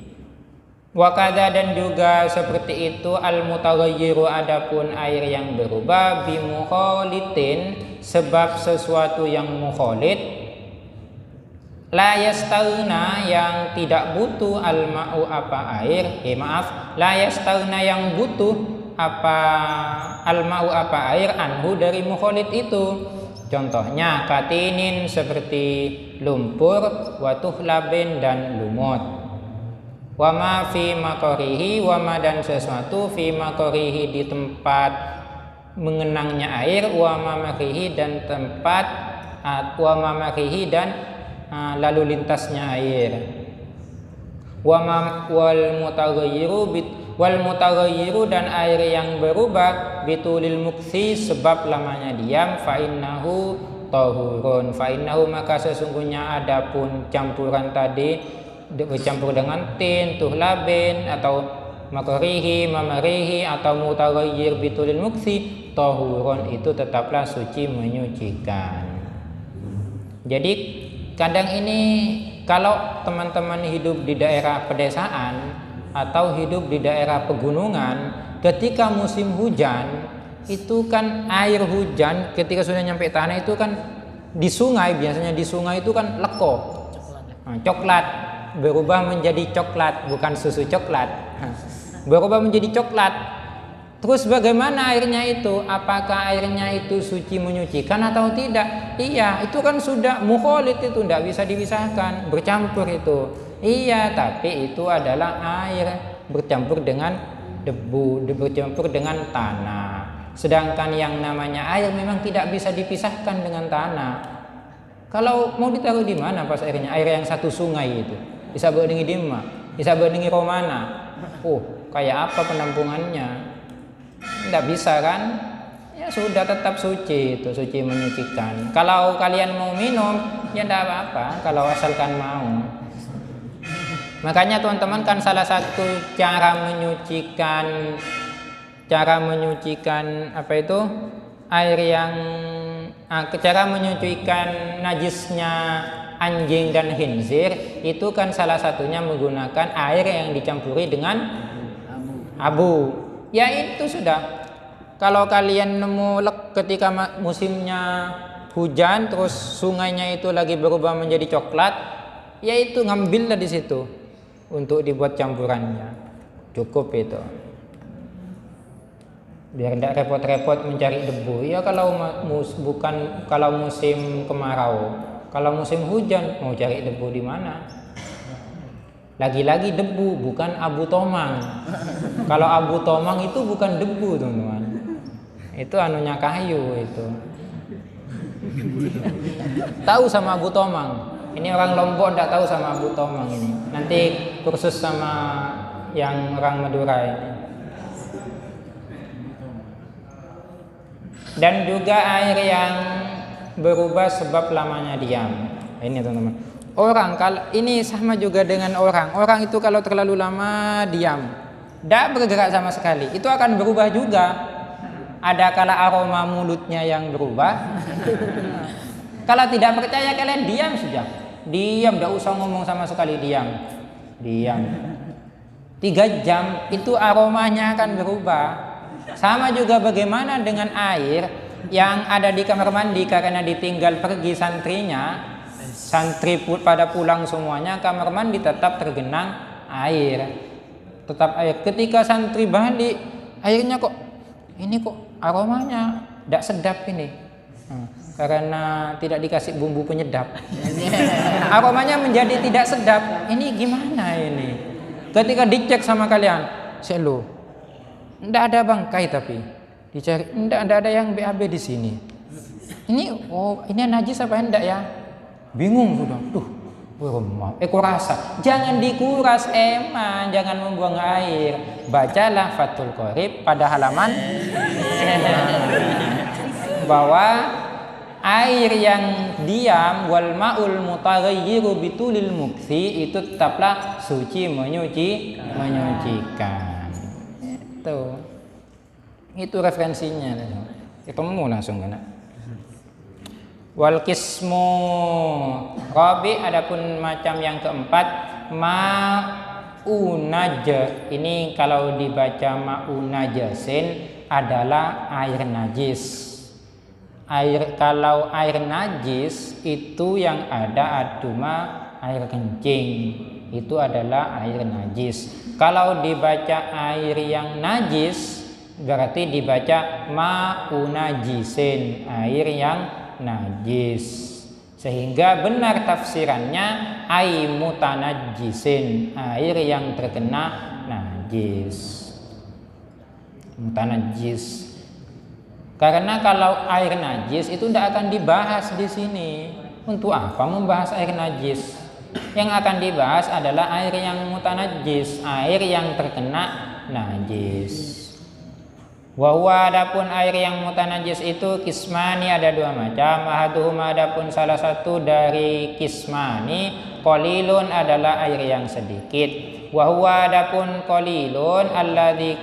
Speaker 1: Wakada, dan juga seperti itu al-mutaghayyiru, adapun air yang berubah, bimukhalitin, sebab sesuatu yang mukhalid, la yastaghna, yang tidak butuh, al-ma'u, apa air, la yastaghna, yang butuh apa al-ma'u, apa air, anhu, dari mukhalid itu. Contohnya katinin, seperti lumpur, wa tuhlabin, dan lumut. Wama fi makorihi, wama, dan sesuatu, fi makorihi, di tempat mengenangnya air, wama makrihi, dan tempat wama makrihi, dan lalu lintasnya air. Wama wal mutaghayyiru, dan air yang berubah, bitulil muksi, sebab lamanya diam, fa innahu tahurun, fa innahu, maka sesungguhnya adapun campuran tadi bercampur dengan tin, tuhlabin, atau makrihi, mamarihi, atau mutaghayyir bitulil muksi, tahurun, itu tetaplah suci, menyucikan. Jadi kadang ini kalau teman-teman hidup di daerah pedesaan atau hidup di daerah pegunungan, ketika musim hujan itu kan air hujan ketika sudah nyampe tanah itu kan di sungai, biasanya di sungai itu kan leko, coklat, berubah menjadi coklat, bukan susu coklat, berubah menjadi coklat. Terus bagaimana airnya itu? Apakah airnya itu suci, menyucikan atau tidak? Iya, itu kan sudah mukhalid, itu tidak bisa dipisahkan, bercampur itu. Iya, tapi itu adalah air bercampur dengan debu, bercampur dengan tanah. Sedangkan yang namanya air memang tidak bisa dipisahkan dengan tanah. Kalau mau ditaruh di mana pas airnya? Air yang satu sungai itu bisa berdenggi Dima, bisa berdenggi Romana. Kayak apa penampungannya? Tidak bisa kan? Ya sudah, tetap suci, itu suci, menyucikan. Kalau kalian mau minum, ya tidak apa-apa, kalau asalkan mau. Makanya teman-teman, kan salah satu cara menyucikan apa itu? Air yang cara menyucikan najisnya anjing dan khinzir itu kan salah satunya menggunakan air yang dicampuri dengan abu. Ya itu sudah. Kalau kalian nemu ketika musimnya hujan terus sungainya itu lagi berubah menjadi coklat, ya itu ngambillah di situ untuk dibuat campurannya. Cukup itu. Biar tidak repot-repot mencari debu. Ya kalau kalau musim kemarau. Kalau musim hujan mau cari debu di mana? Lagi-lagi debu, bukan abu tomang. Kalau abu tomang itu bukan debu, teman-teman. Itu anunya kayu itu. Tahu sama abu tomang? Ini orang Lombok tidak tahu sama abu tomang ini. Nanti kursus sama yang orang Madura ini. Dan juga air yang berubah sebab lamanya diam. Ini teman-teman. Orang kalau ini sama juga dengan orang. Orang itu kalau terlalu lama diam, tidak bergerak sama sekali, itu akan berubah juga. Ada kala aroma mulutnya yang berubah. Kalau tidak percaya kalian diam saja. Diam, tidak usah ngomong sama sekali, diam. 3 jam itu aromanya akan berubah. Sama juga bagaimana dengan air yang ada di kamar mandi karena ditinggal pergi santrinya, santri pada pulang semuanya, kamar mandi tetap tergenang air, tetap air. Ketika santri mandi, airnya kok aromanya tidak sedap ini, karena tidak dikasih bumbu penyedap. Aromanya menjadi tidak sedap. Ini gimana ini? Ketika dicek sama kalian, selo, tidak ada bangkai tapi dicari, tidak ada yang BAB di sini. Ini najis apa enggak ya? Bingung sudah. Kurasa. Jangan dikuras eman, jangan membuang air. Bacalah Fathul Qorib pada halaman bahwa air yang diam wal ma'ul mutaghayyiru bitulil mukthi itu tetaplah suci menyucikan. Itu referensinya. Ketemu langsung kan. Wal kismu rabi, adapun macam yang keempat ma'unaj. Ini kalau dibaca ma'unajasin adalah air najis. Kalau air najis itu yang ada cuma air kencing, itu adalah air najis. Kalau dibaca air yang najis berarti dibaca ma'unajisin, air yang najis. Sehingga benar tafsirannya ai mutanajjisin, air yang terkena najis. Mutanajjis. Karena kalau air najis itu tidak akan dibahas di sini. Untuk apa membahas air najis? Yang akan dibahas adalah air yang mutanajjis, air yang terkena najis. Wa adapun air yang mutanajis itu kismani, ada dua macam. Ahaduhuma, adapun salah satu dari kismani, qalilun adalah air yang sedikit. Wa huwa adapun qalilun alladzi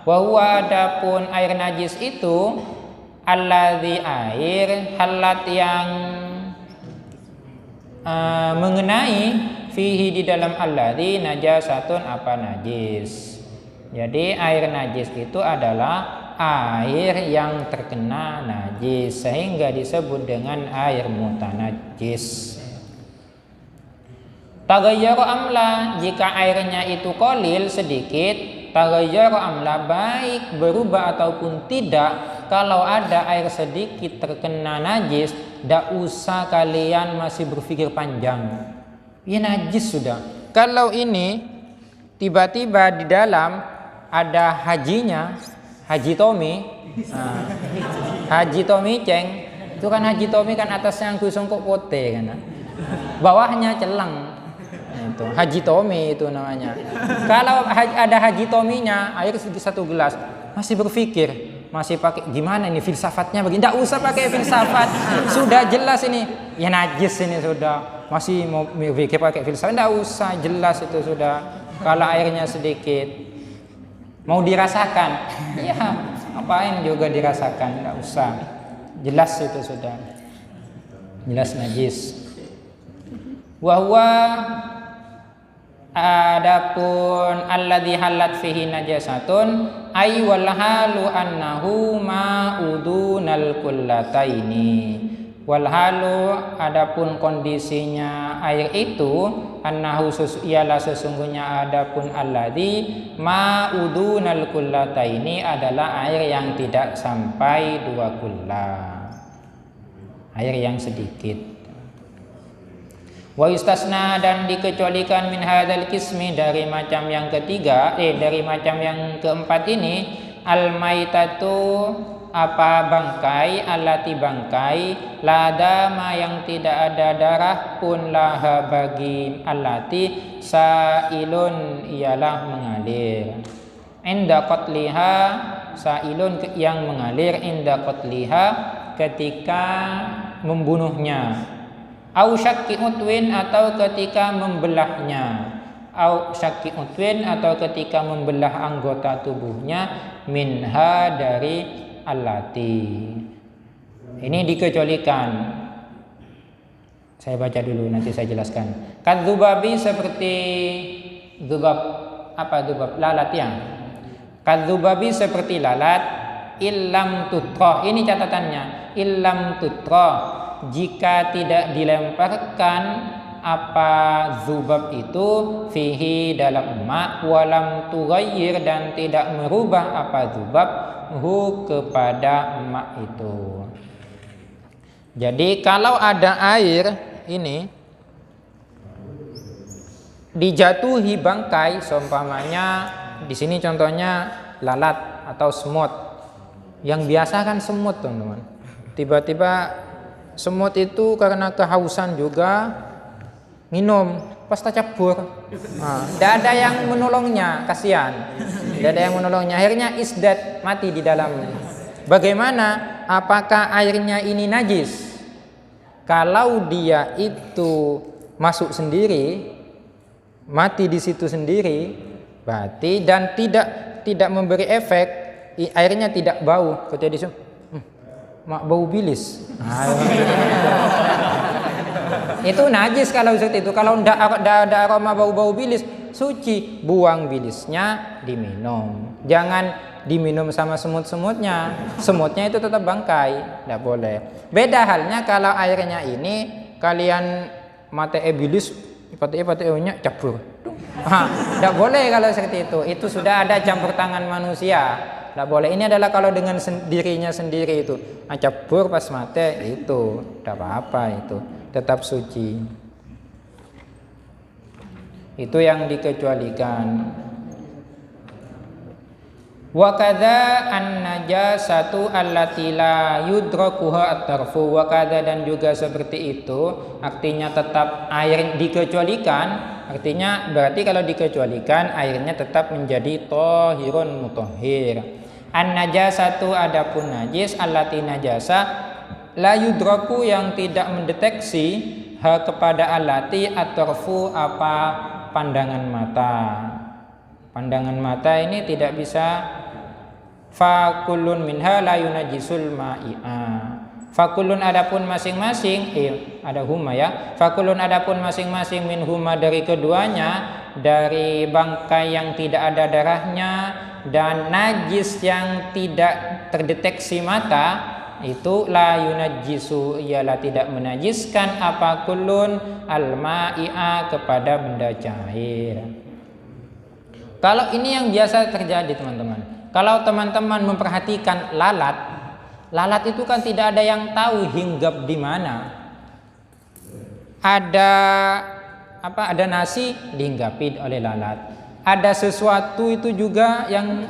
Speaker 1: wa huwa adapun air najis itu alladzi air halat yang mengenai fihi di dalam alladzi najasatun apa najis. Jadi air najis itu adalah air yang terkena najis, sehingga disebut dengan air mutanajjis. Taghayyaru amla, jika airnya itu qalil sedikit, taghayyaru amla baik berubah ataupun tidak. Kalau ada air sedikit terkena najis, tidak usah kalian masih berpikir panjang. Ya najis sudah. Kalau ini tiba-tiba di dalam ada hajinya, Haji Tommy, Haji Tommy Ceng, itu kan Haji Tommy kan atasnya yang kusongkok pote kan, bawahnya celang, itu Haji Tommy itu namanya. Kalau ada Haji Tommy-nya, air satu gelas, masih berpikir, masih pakai gimana ini filsafatnya begini, tidak usah pakai filsafat, sudah jelas ini, ya najis ini sudah, masih mau berpikir pakai filsafat, tidak usah, jelas itu sudah. Kalau airnya sedikit. Mau dirasakan, ya apain juga dirasakan, tidak usah, jelas itu sudah, jelas najis. Wahwa adapun alladzi halat fihi najasatun ay wal halu annahu ma'udunal kullataini. Wal halu adapun kondisinya air itu annahu ialah sesungguhnya adapun alladzi ma'udunal kullataini adalah air yang tidak sampai 2 kulla, air yang sedikit. Wa yustasna, dan dikecualikan min hadzal qismi dari macam yang ketiga, dari macam yang keempat ini, al maitatu apa bangkai, alati bangkai, ladama yang tidak ada darah pun laha bagi alati sailun ialah mengalir. Inda qatliha sailun yang mengalir, inda qatliha ketika membunuhnya. Au syakki utwin atau ketika membelahnya. Au syakki utwin atau ketika membelah anggota tubuhnya, minha dari alati. Ini dikecualikan. Saya baca dulu nanti saya jelaskan. Kadzubabi seperti dzubab, apa dzubab? Lalat ya. Kadzubabi seperti lalat, illam tutra. Ini catatannya, illam tutra. Jika tidak dilemparkan apa dzubab itu fihi dalam ma, walam tughayyir dan tidak merubah apa dzubab hu kepada emak itu. Jadi kalau ada air ini dijatuhi bangkai, seumpamanya di sini contohnya lalat atau semut. Yang biasa kan semut, teman-teman. Tiba-tiba semut itu karena kehausan juga minum pas tercebur. Tidak ada yang menolongnya, kasihan. Tidak ada yang menolongnya. Akhirnya isdat, mati di dalamnya. Bagaimana? Apakah airnya ini najis? Kalau dia itu masuk sendiri, mati di situ sendiri, berarti dan tidak memberi efek, airnya tidak bau. Ketika di bau bilis. Itu najis kalau seperti itu. Kalau tidak ada aroma bau-bau bilis, suci. Buang bilisnya, diminum. Jangan diminum sama semut-semutnya. Semutnya itu tetap bangkai, tidak boleh. Beda halnya kalau airnya ini kalian mate bilis, pate-nya cabur. Tidak boleh kalau seperti itu. Itu sudah ada campur tangan manusia. Tidak boleh. Ini adalah kalau dengan dirinya sendiri itu cabur pas mate, itu tidak apa-apa, itu tetap suci. Itu yang dikecualikan. Wa kadza an-najasatu allati la yudrakuha at-tarfu. Wa kadza, dan juga seperti itu, artinya tetap air dikecualikan, artinya berarti kalau dikecualikan airnya tetap menjadi thahirun mutahhir. An-najasatu, adapun najis, allati najasa la yudraku, yang tidak mendeteksi kepada allati at-tarfu, apa pandangan mata. Pandangan mata ini tidak bisa. Fakulun minha la yunajisul ma'i'a. Fakulun, adapun masing-masing, ada huma ya. Fakulun, adapun masing-masing, min huma, dari keduanya, dari bangkai yang tidak ada darahnya dan najis yang tidak terdeteksi mata, itu la yunajisu, ialah tidak menajiskan apa kulun al-ma'i'a, kepada benda cair. Kalau ini yang biasa terjadi teman-teman. Kalau teman-teman memperhatikan lalat itu kan tidak ada yang tahu hinggap di mana. Ada nasi dihinggapi oleh lalat. Ada sesuatu itu juga yang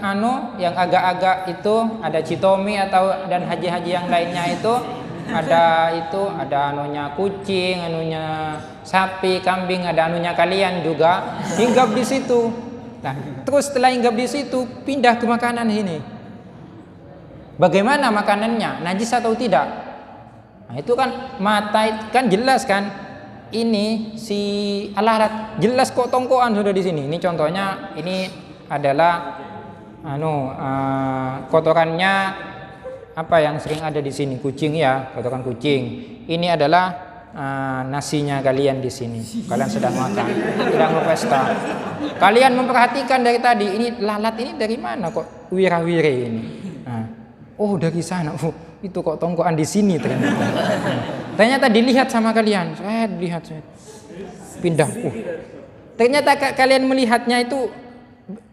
Speaker 1: agak-agak itu, ada citomi dan haji-haji yang lainnya itu, ada anunya kucing, anunya sapi, kambing, ada anunya kalian juga hinggap di situ. Nah, terus setelah hinggap di situ pindah ke makanan ini. Bagaimana makanannya? Najis atau tidak? Nah, itu kan mata kan jelas kan. Ini si lalat jelas kok tongkoan sudah di sini. Ini contohnya, ini adalah kotorannya apa yang sering ada di sini, kucing ya, kotoran kucing. Ini adalah nasinya kalian di sini. Kalian sedang makan, sedang berpesta. Kalian memperhatikan dari tadi, ini lalat ini dari mana kok wira-wiri ini? Oh, dari sana. Itu kok tongkoan di sini ternyata. Ternyata dilihat sama kalian. Saya lihat, pindah. Ternyata kalian melihatnya itu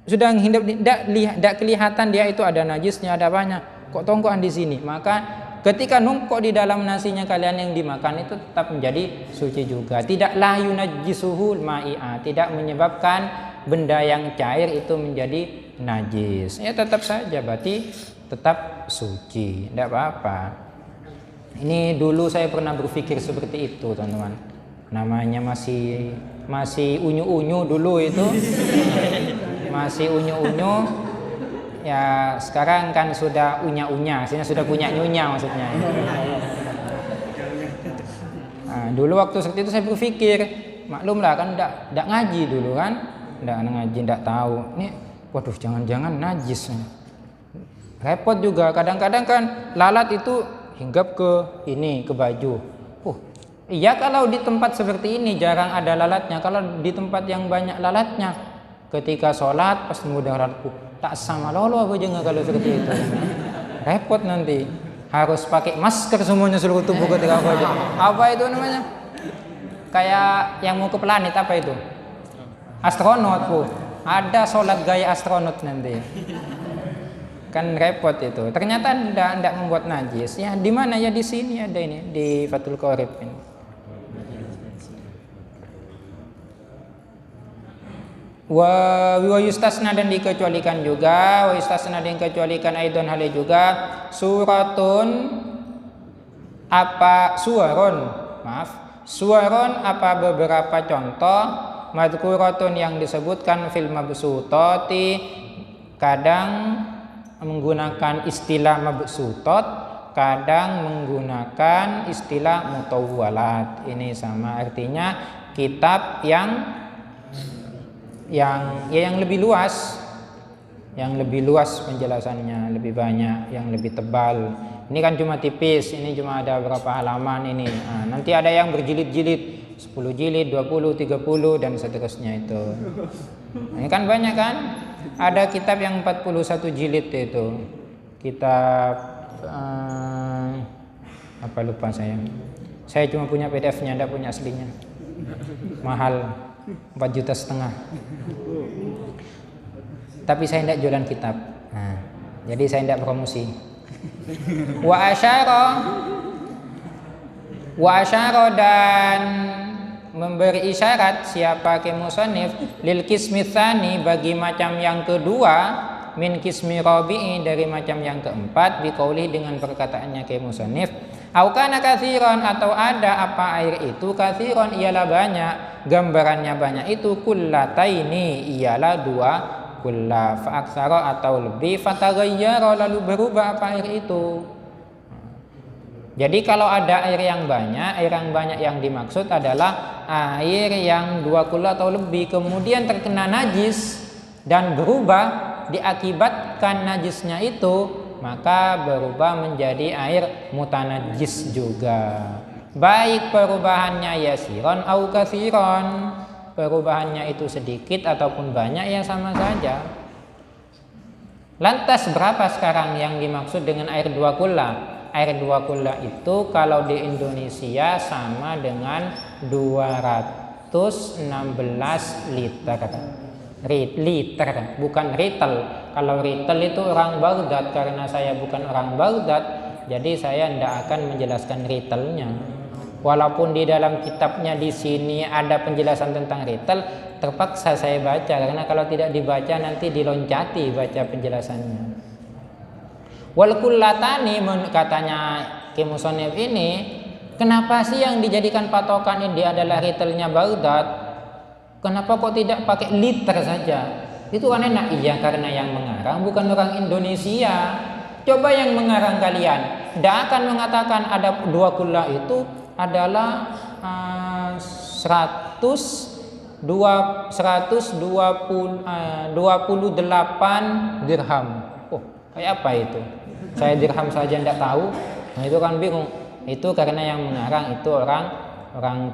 Speaker 1: sudah menghindar, tidak kelihatan dia itu ada najisnya, ada banyak. Kok tongkoan di sini? Maka ketika numpuk di dalam nasinya kalian yang dimakan itu tetap menjadi suci juga. Tidak la yunajjisuhul ma'i'a, tidak menyebabkan benda yang cair itu menjadi najis. Ya tetap saja berarti tetap suci, tidak apa-apa. Ini dulu saya pernah berpikir seperti itu, teman-teman. Namanya masih unyu-unyu dulu itu. Masih unyu-unyu. Ya sekarang kan sudah unya-unya, sudah punya nyunya maksudnya. Nah, dulu waktu seperti itu saya berpikir, maklumlah kan tidak ngaji dulu kan, tidak ngaji, tidak tahu. Ini, waduh jangan-jangan najis. Repot juga, kadang-kadang kan lalat itu hinggap ke baju. Iya kalau di tempat seperti ini jarang ada lalatnya. Kalau di tempat yang banyak lalatnya, ketika sholat pas mudah lalatku. Tak sama lolo apa jangan kalau seperti itu. Repot nanti. Harus pakai masker semuanya seluruh tubuh ketika wajah. Apa itu namanya? Kayak yang mau ke planet apa itu? Astronot Bu. Ada sholat gaya astronot nanti. Kan repot itu. Ternyata tidak membuat najis. Ya di mana ya, di sini ada ini di Fathul Qorib ini. Wa yustasna, dan dikecualikan juga, wa yustasna dan dikecualikan aidon hale juga suratun Suwarun apa beberapa contoh madhkuratun yang disebutkan fil mabsutati, kadang menggunakan istilah mabsutot, kadang menggunakan istilah mutawwalat. Ini sama artinya kitab yang lebih luas, penjelasannya lebih banyak, yang lebih tebal. Ini kan cuma tipis, ini cuma ada berapa halaman ini. Nanti ada yang berjilid-jilid, 10 jilid, 20, 30 dan seterusnya itu. Ini kan banyak kan? Ada kitab yang 41 jilid itu. Kitab apa lupa saya. Saya cuma punya PDF-nya, tidak punya aslinya. Mahal 4,5 juta. Tapi saya tidak jualan kitab. Jadi saya tidak promosi. Wa asyara dan memberi isyarat siapa ke musannif lil qismi tsani bagi macam yang kedua min qismi rabi'i dari macam yang keempat biqauli dengan perkataannya ke musannif au kana katsiran atau ada apa air itu katsiran ialah banyak, gambarannya banyak itu kullataini ialah dua kulla fa aktsara atau lebih fataghayyara lalu berubah apa air itu. Jadi kalau ada air yang banyak yang dimaksud adalah air yang 2 kulla atau lebih kemudian terkena najis dan berubah diakibatkan najisnya itu, maka berubah menjadi air mutanajis juga. Baik perubahannya yasiron au katsiron, perubahannya itu sedikit ataupun banyak ya sama saja. Lantas berapa sekarang yang dimaksud dengan air 2 kulla? Air 2 kulla itu kalau di Indonesia sama dengan 216 liter. Liter, bukan ritel. Kalau ritel itu orang Baghdad, karena saya bukan orang Baghdad, jadi saya tidak akan menjelaskan ritelnya. Walaupun di dalam kitabnya di sini ada penjelasan tentang ritel, terpaksa saya baca karena kalau tidak dibaca nanti diloncati baca penjelasannya. Wal kullatani katanya Ki Musannif ini, kenapa sih yang dijadikan patokan ini adalah ritelnya Baghdad? Kenapa kok tidak pakai liter saja? Itu kan enak. Iya, karena yang mengarang bukan orang Indonesia. Coba yang mengarang kalian, tidak akan mengatakan ada 2 kulla itu adalah 128 dirham. Oh, kayak apa itu? Saya dirham saja tidak tahu. Nah, itu kan bingung. Itu karena yang mengarang itu orang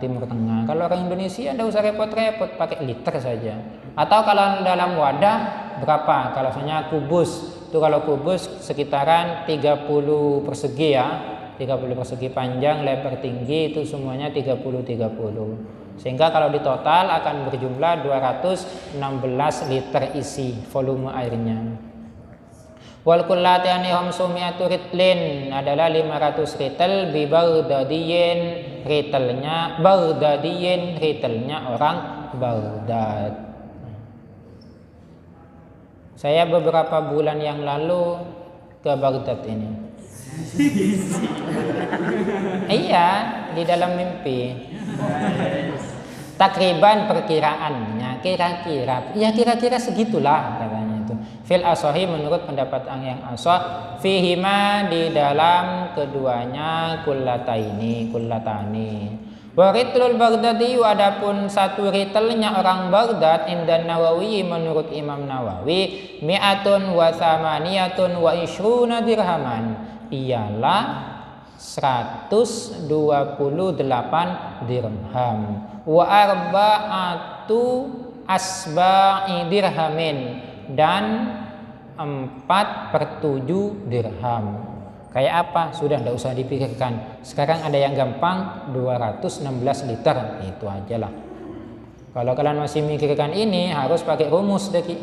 Speaker 1: Timur Tengah. Kalau orang Indonesia tidak usah repot-repot, pakai liter saja. Atau kalau dalam wadah berapa? Kalau misalnya kubus, itu kalau kubus sekitaran 30 persegi ya. 30 persegi panjang, lebar tinggi, itu semuanya 30. Sehingga kalau di total akan berjumlah 216 liter isi volume airnya. Wal kullatani hamsumi'atu ritlin adalah 500 ritel bi Baghdadiyin, ritelnya orang Baghdad. Saya beberapa bulan yang lalu ke Baghdad ini. Iya, di dalam mimpi. Takriban perkiraannya kira-kira segitulah katanya itu. Fil asahi menurut pendapat yang asah fihima di dalam keduanya kullatani. Wa ritlul Baghdadi adapun satu ritelnya orang Baghdad indan Nawawi menurut Imam Nawawi mi'atun wa thamaniyatun wa ishruna dirhaman ialah 128 dirham wa arba'atu asba'i dirhamin dan 4/7 dirham. Kayak apa? Sudah tidak usah dipikirkan. Sekarang ada yang gampang 216 liter. Itu aja lah. Kalau kalian masih mikirkan ini harus pakai rumus deki.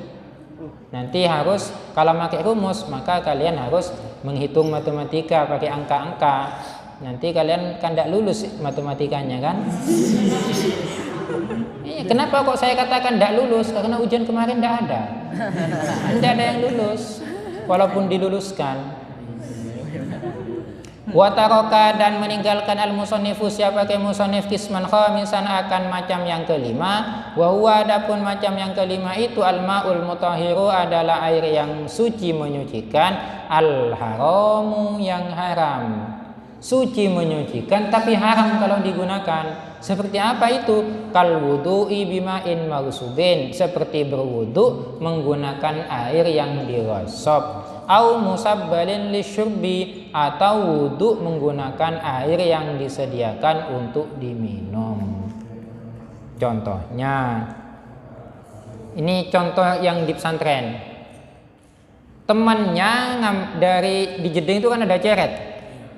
Speaker 1: Nanti harus kalau pakai rumus maka kalian harus menghitung matematika pakai angka-angka. Nanti kalian kan tidak lulus matematikanya kan? Kenapa kok saya katakan tidak lulus? Karena ujian kemarin tidak ada. Tidak ada yang lulus. Walaupun diluluskan. Wa taraka dan meninggalkan al-musannifu siapa ke musannif kisman khamisan akan macam yang kelima. Wa huwa adapun macam yang kelima itu al-ma'ul mutahhiru adalah air yang suci menyucikan, al-haramu yang haram. Suci menyucikan tapi haram kalau digunakan. Seperti apa itu? Kal wudu'i bima'in maghsubin, seperti berwudu menggunakan air yang digosok. Au musabbalin lisyurbi, atau wudu menggunakan air yang disediakan untuk diminum. Contohnya, ini contoh yang di pesantren. Temannya dari di Jeding itu kan ada ceret.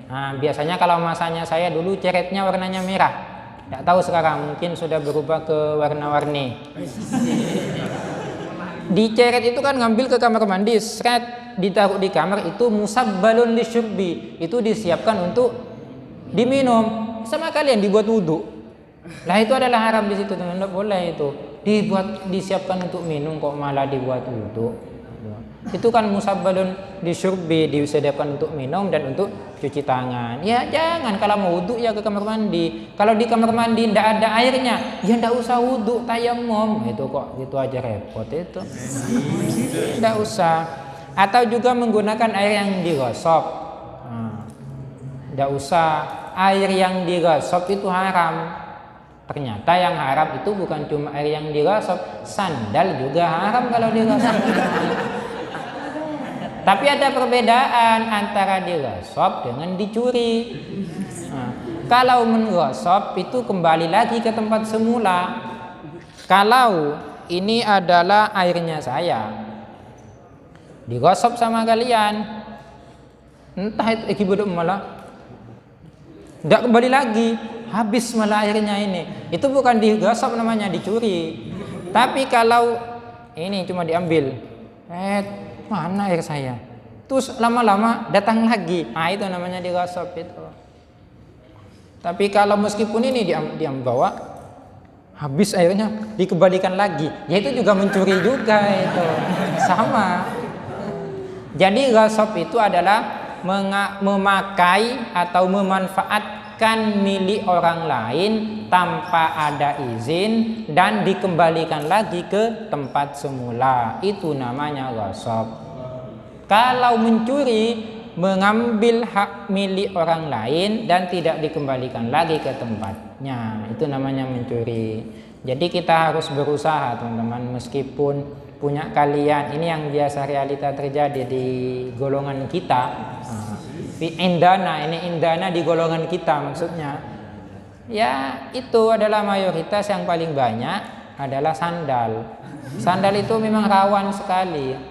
Speaker 1: Nah, biasanya kalau masanya saya dulu ceretnya warnanya merah. Tidak tahu sekarang, mungkin sudah berubah ke warna-warni. Di ceret itu kan ngambil ke kamar mandi, seret ditaruh di kamar, itu musabbalun lisyurbi, itu disiapkan untuk diminum. Sama kalian dibuat wudu. Lah itu adalah haram di situ, teman. Tidak boleh itu. Disiapkan untuk minum kok malah dibuat wudu. Itu kan musabbalun lisyurbi, disediakan untuk minum dan untuk cuci tangan. Ya jangan, kalau mau wudu ya ke kamar mandi. Kalau di kamar mandi tidak ada airnya, ya tidak usah wudu, tayamum. Itu kok gitu aja repot itu. Tidak usah. Atau juga menggunakan air yang digosok. Tidak usah. Air yang digosok itu haram. Ternyata yang haram itu bukan cuma air yang digosok, sandal juga haram kalau digosok. Tapi ada perbedaan antara digosok dengan dicuri. Kalau menggosok itu kembali lagi ke tempat semula. Kalau ini adalah airnya saya, digosok sama kalian, entah itu akibat malah tidak kembali lagi, habis malah airnya ini. Itu bukan digosok namanya, dicuri. Tapi kalau ini cuma diambil, mana air saya? Terus lama-lama datang lagi. Nah itu namanya digosok itu. Tapi kalau meskipun ini diam bawa, habis airnya dikembalikan lagi, ya itu juga mencuri juga itu. Sama. Jadi gosok itu adalah memakai atau memanfaatkan milik orang lain tanpa ada izin dan dikembalikan lagi ke tempat semula. Itu namanya gosok. Kalau mencuri, mengambil hak milik orang lain dan tidak dikembalikan lagi ke tempatnya, itu namanya mencuri. Jadi kita harus berusaha teman-teman, meskipun punya kalian ini yang biasa realita terjadi di golongan kita. Indana di golongan kita maksudnya. Ya itu adalah mayoritas, yang paling banyak adalah sandal. Sandal itu memang rawan sekali.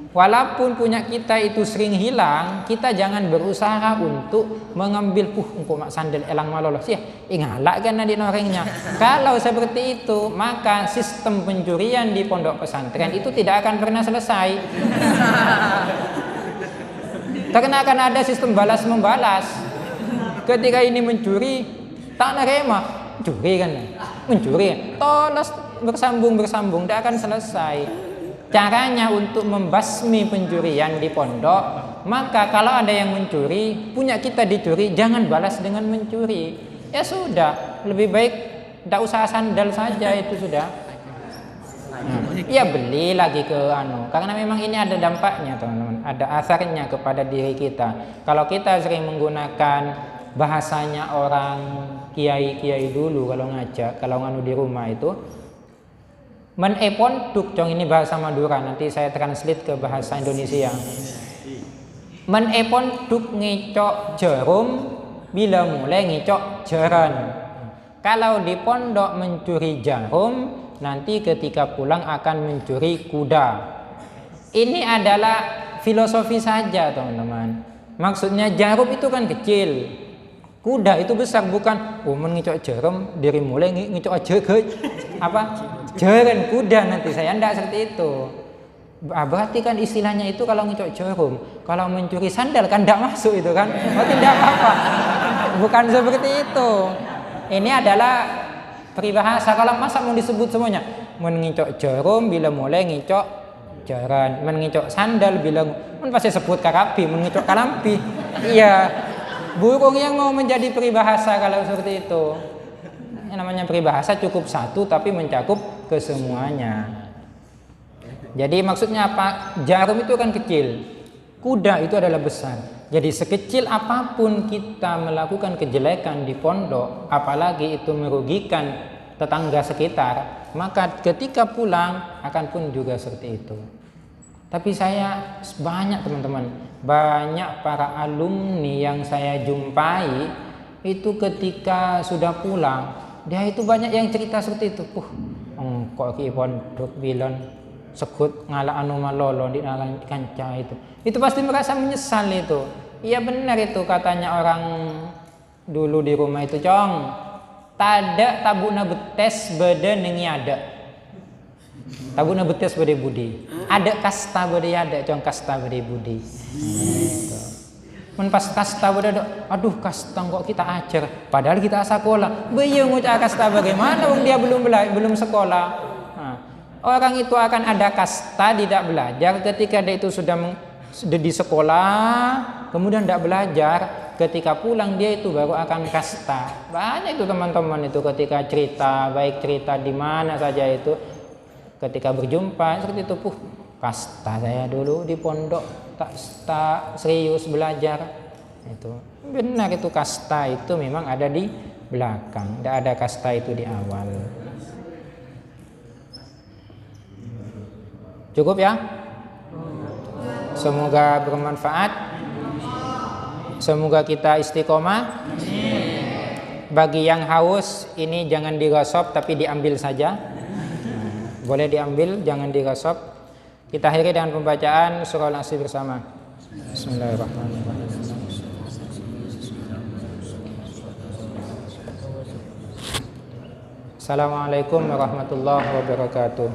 Speaker 1: Walaupun punya kita itu sering hilang, kita jangan berusaha untuk mengambil engko mak sandal elang malolos ya, ngalak kan di norengnya. Kalau seperti itu, maka sistem pencurian di pondok pesantren itu tidak akan pernah selesai. Karena akan ada sistem balas membalas. Ketika ini mencuri, tak nerima, curi kan, mencuri, tolos bersambung, tidak akan selesai. Caranya untuk membasmi pencurian di pondok, maka kalau ada yang mencuri, punya kita dicuri, jangan balas dengan mencuri. Ya sudah, lebih baik tidak usah sandal saja, itu sudah. Ya beli lagi ke karena memang ini ada dampaknya teman-teman, ada asarnya kepada diri kita. Kalau kita sering menggunakan bahasanya orang kiai-kiai dulu kalau ngajak, kalau nganu di rumah itu, meneponduk, ini bahasa Madura, nanti saya translate ke bahasa Indonesia. Meneponduk ngicok jarum, bila mulai ngicok jaran. Kalau di pondok mencuri jarum, nanti ketika pulang akan mencuri kuda. Ini adalah filosofi saja teman-teman. Maksudnya jarum itu kan kecil, kuda itu besar, bukan ngicok jarum diri mulai ngicok aja jaran kuda nanti saya, enggak seperti itu. Berarti kan istilahnya itu kalau ngicok jarum, kalau mencuri sandal kan enggak masuk itu kan, berarti enggak apa-apa. Bukan seperti itu. Ini adalah peribahasa. Kalau masa mau disebut semuanya, mengicok jarum bila mulai ngicok jaran, mengicok sandal bila pasti sebut karapi, mengicok kalampi. Iya. burung yang mau menjadi peribahasa kalau seperti itu. Yang namanya peribahasa cukup satu tapi mencakup kesemuanya. Jadi maksudnya apa? Jarum itu kan kecil, kuda itu adalah besar. Jadi sekecil apapun kita melakukan kejelekan di pondok, apalagi itu merugikan tetangga sekitar, maka ketika pulang akan pun juga seperti itu. Tapi saya banyak teman-teman, banyak para alumni yang saya jumpai itu ketika sudah pulang, dia itu banyak yang cerita seperti itu. Kok ki pondok bilang sekut ngalak anu malolo di dalam kanca itu. Itu pasti merasa menyesal itu. Iya benar itu katanya orang dulu di rumah itu, Cong. Tada tabuna betes beda nengi ada. Tabuna betes beda budi. Ada kasta beda ada, Cong, kasta beda budi. Men pas kasta beda, aduh kasta kok kita ajar. Padahal kita sekolah. Bayi ngucap kasta bagaimana wong dia belum sekolah. Orang itu akan ada kasta tidak belajar ketika dia itu sudah di sekolah, kemudian tidak belajar, ketika pulang dia itu baru akan kasta. Banyak itu teman-teman itu ketika cerita, baik cerita di mana saja itu, ketika berjumpa seperti itu, kasta saya dulu di pondok tak serius belajar. Itu benar, itu kasta itu memang ada di belakang, tidak ada kasta itu di awal. Cukup ya? Semoga bermanfaat. Semoga kita istiqomah. Bagi yang haus, ini jangan digosok tapi diambil saja. Boleh diambil, jangan digosok. Kita akhiri dengan pembacaan surah Al-Asr bersama. Bismillahirrahmanirrahim. Assalamualaikum warahmatullahi wabarakatuh.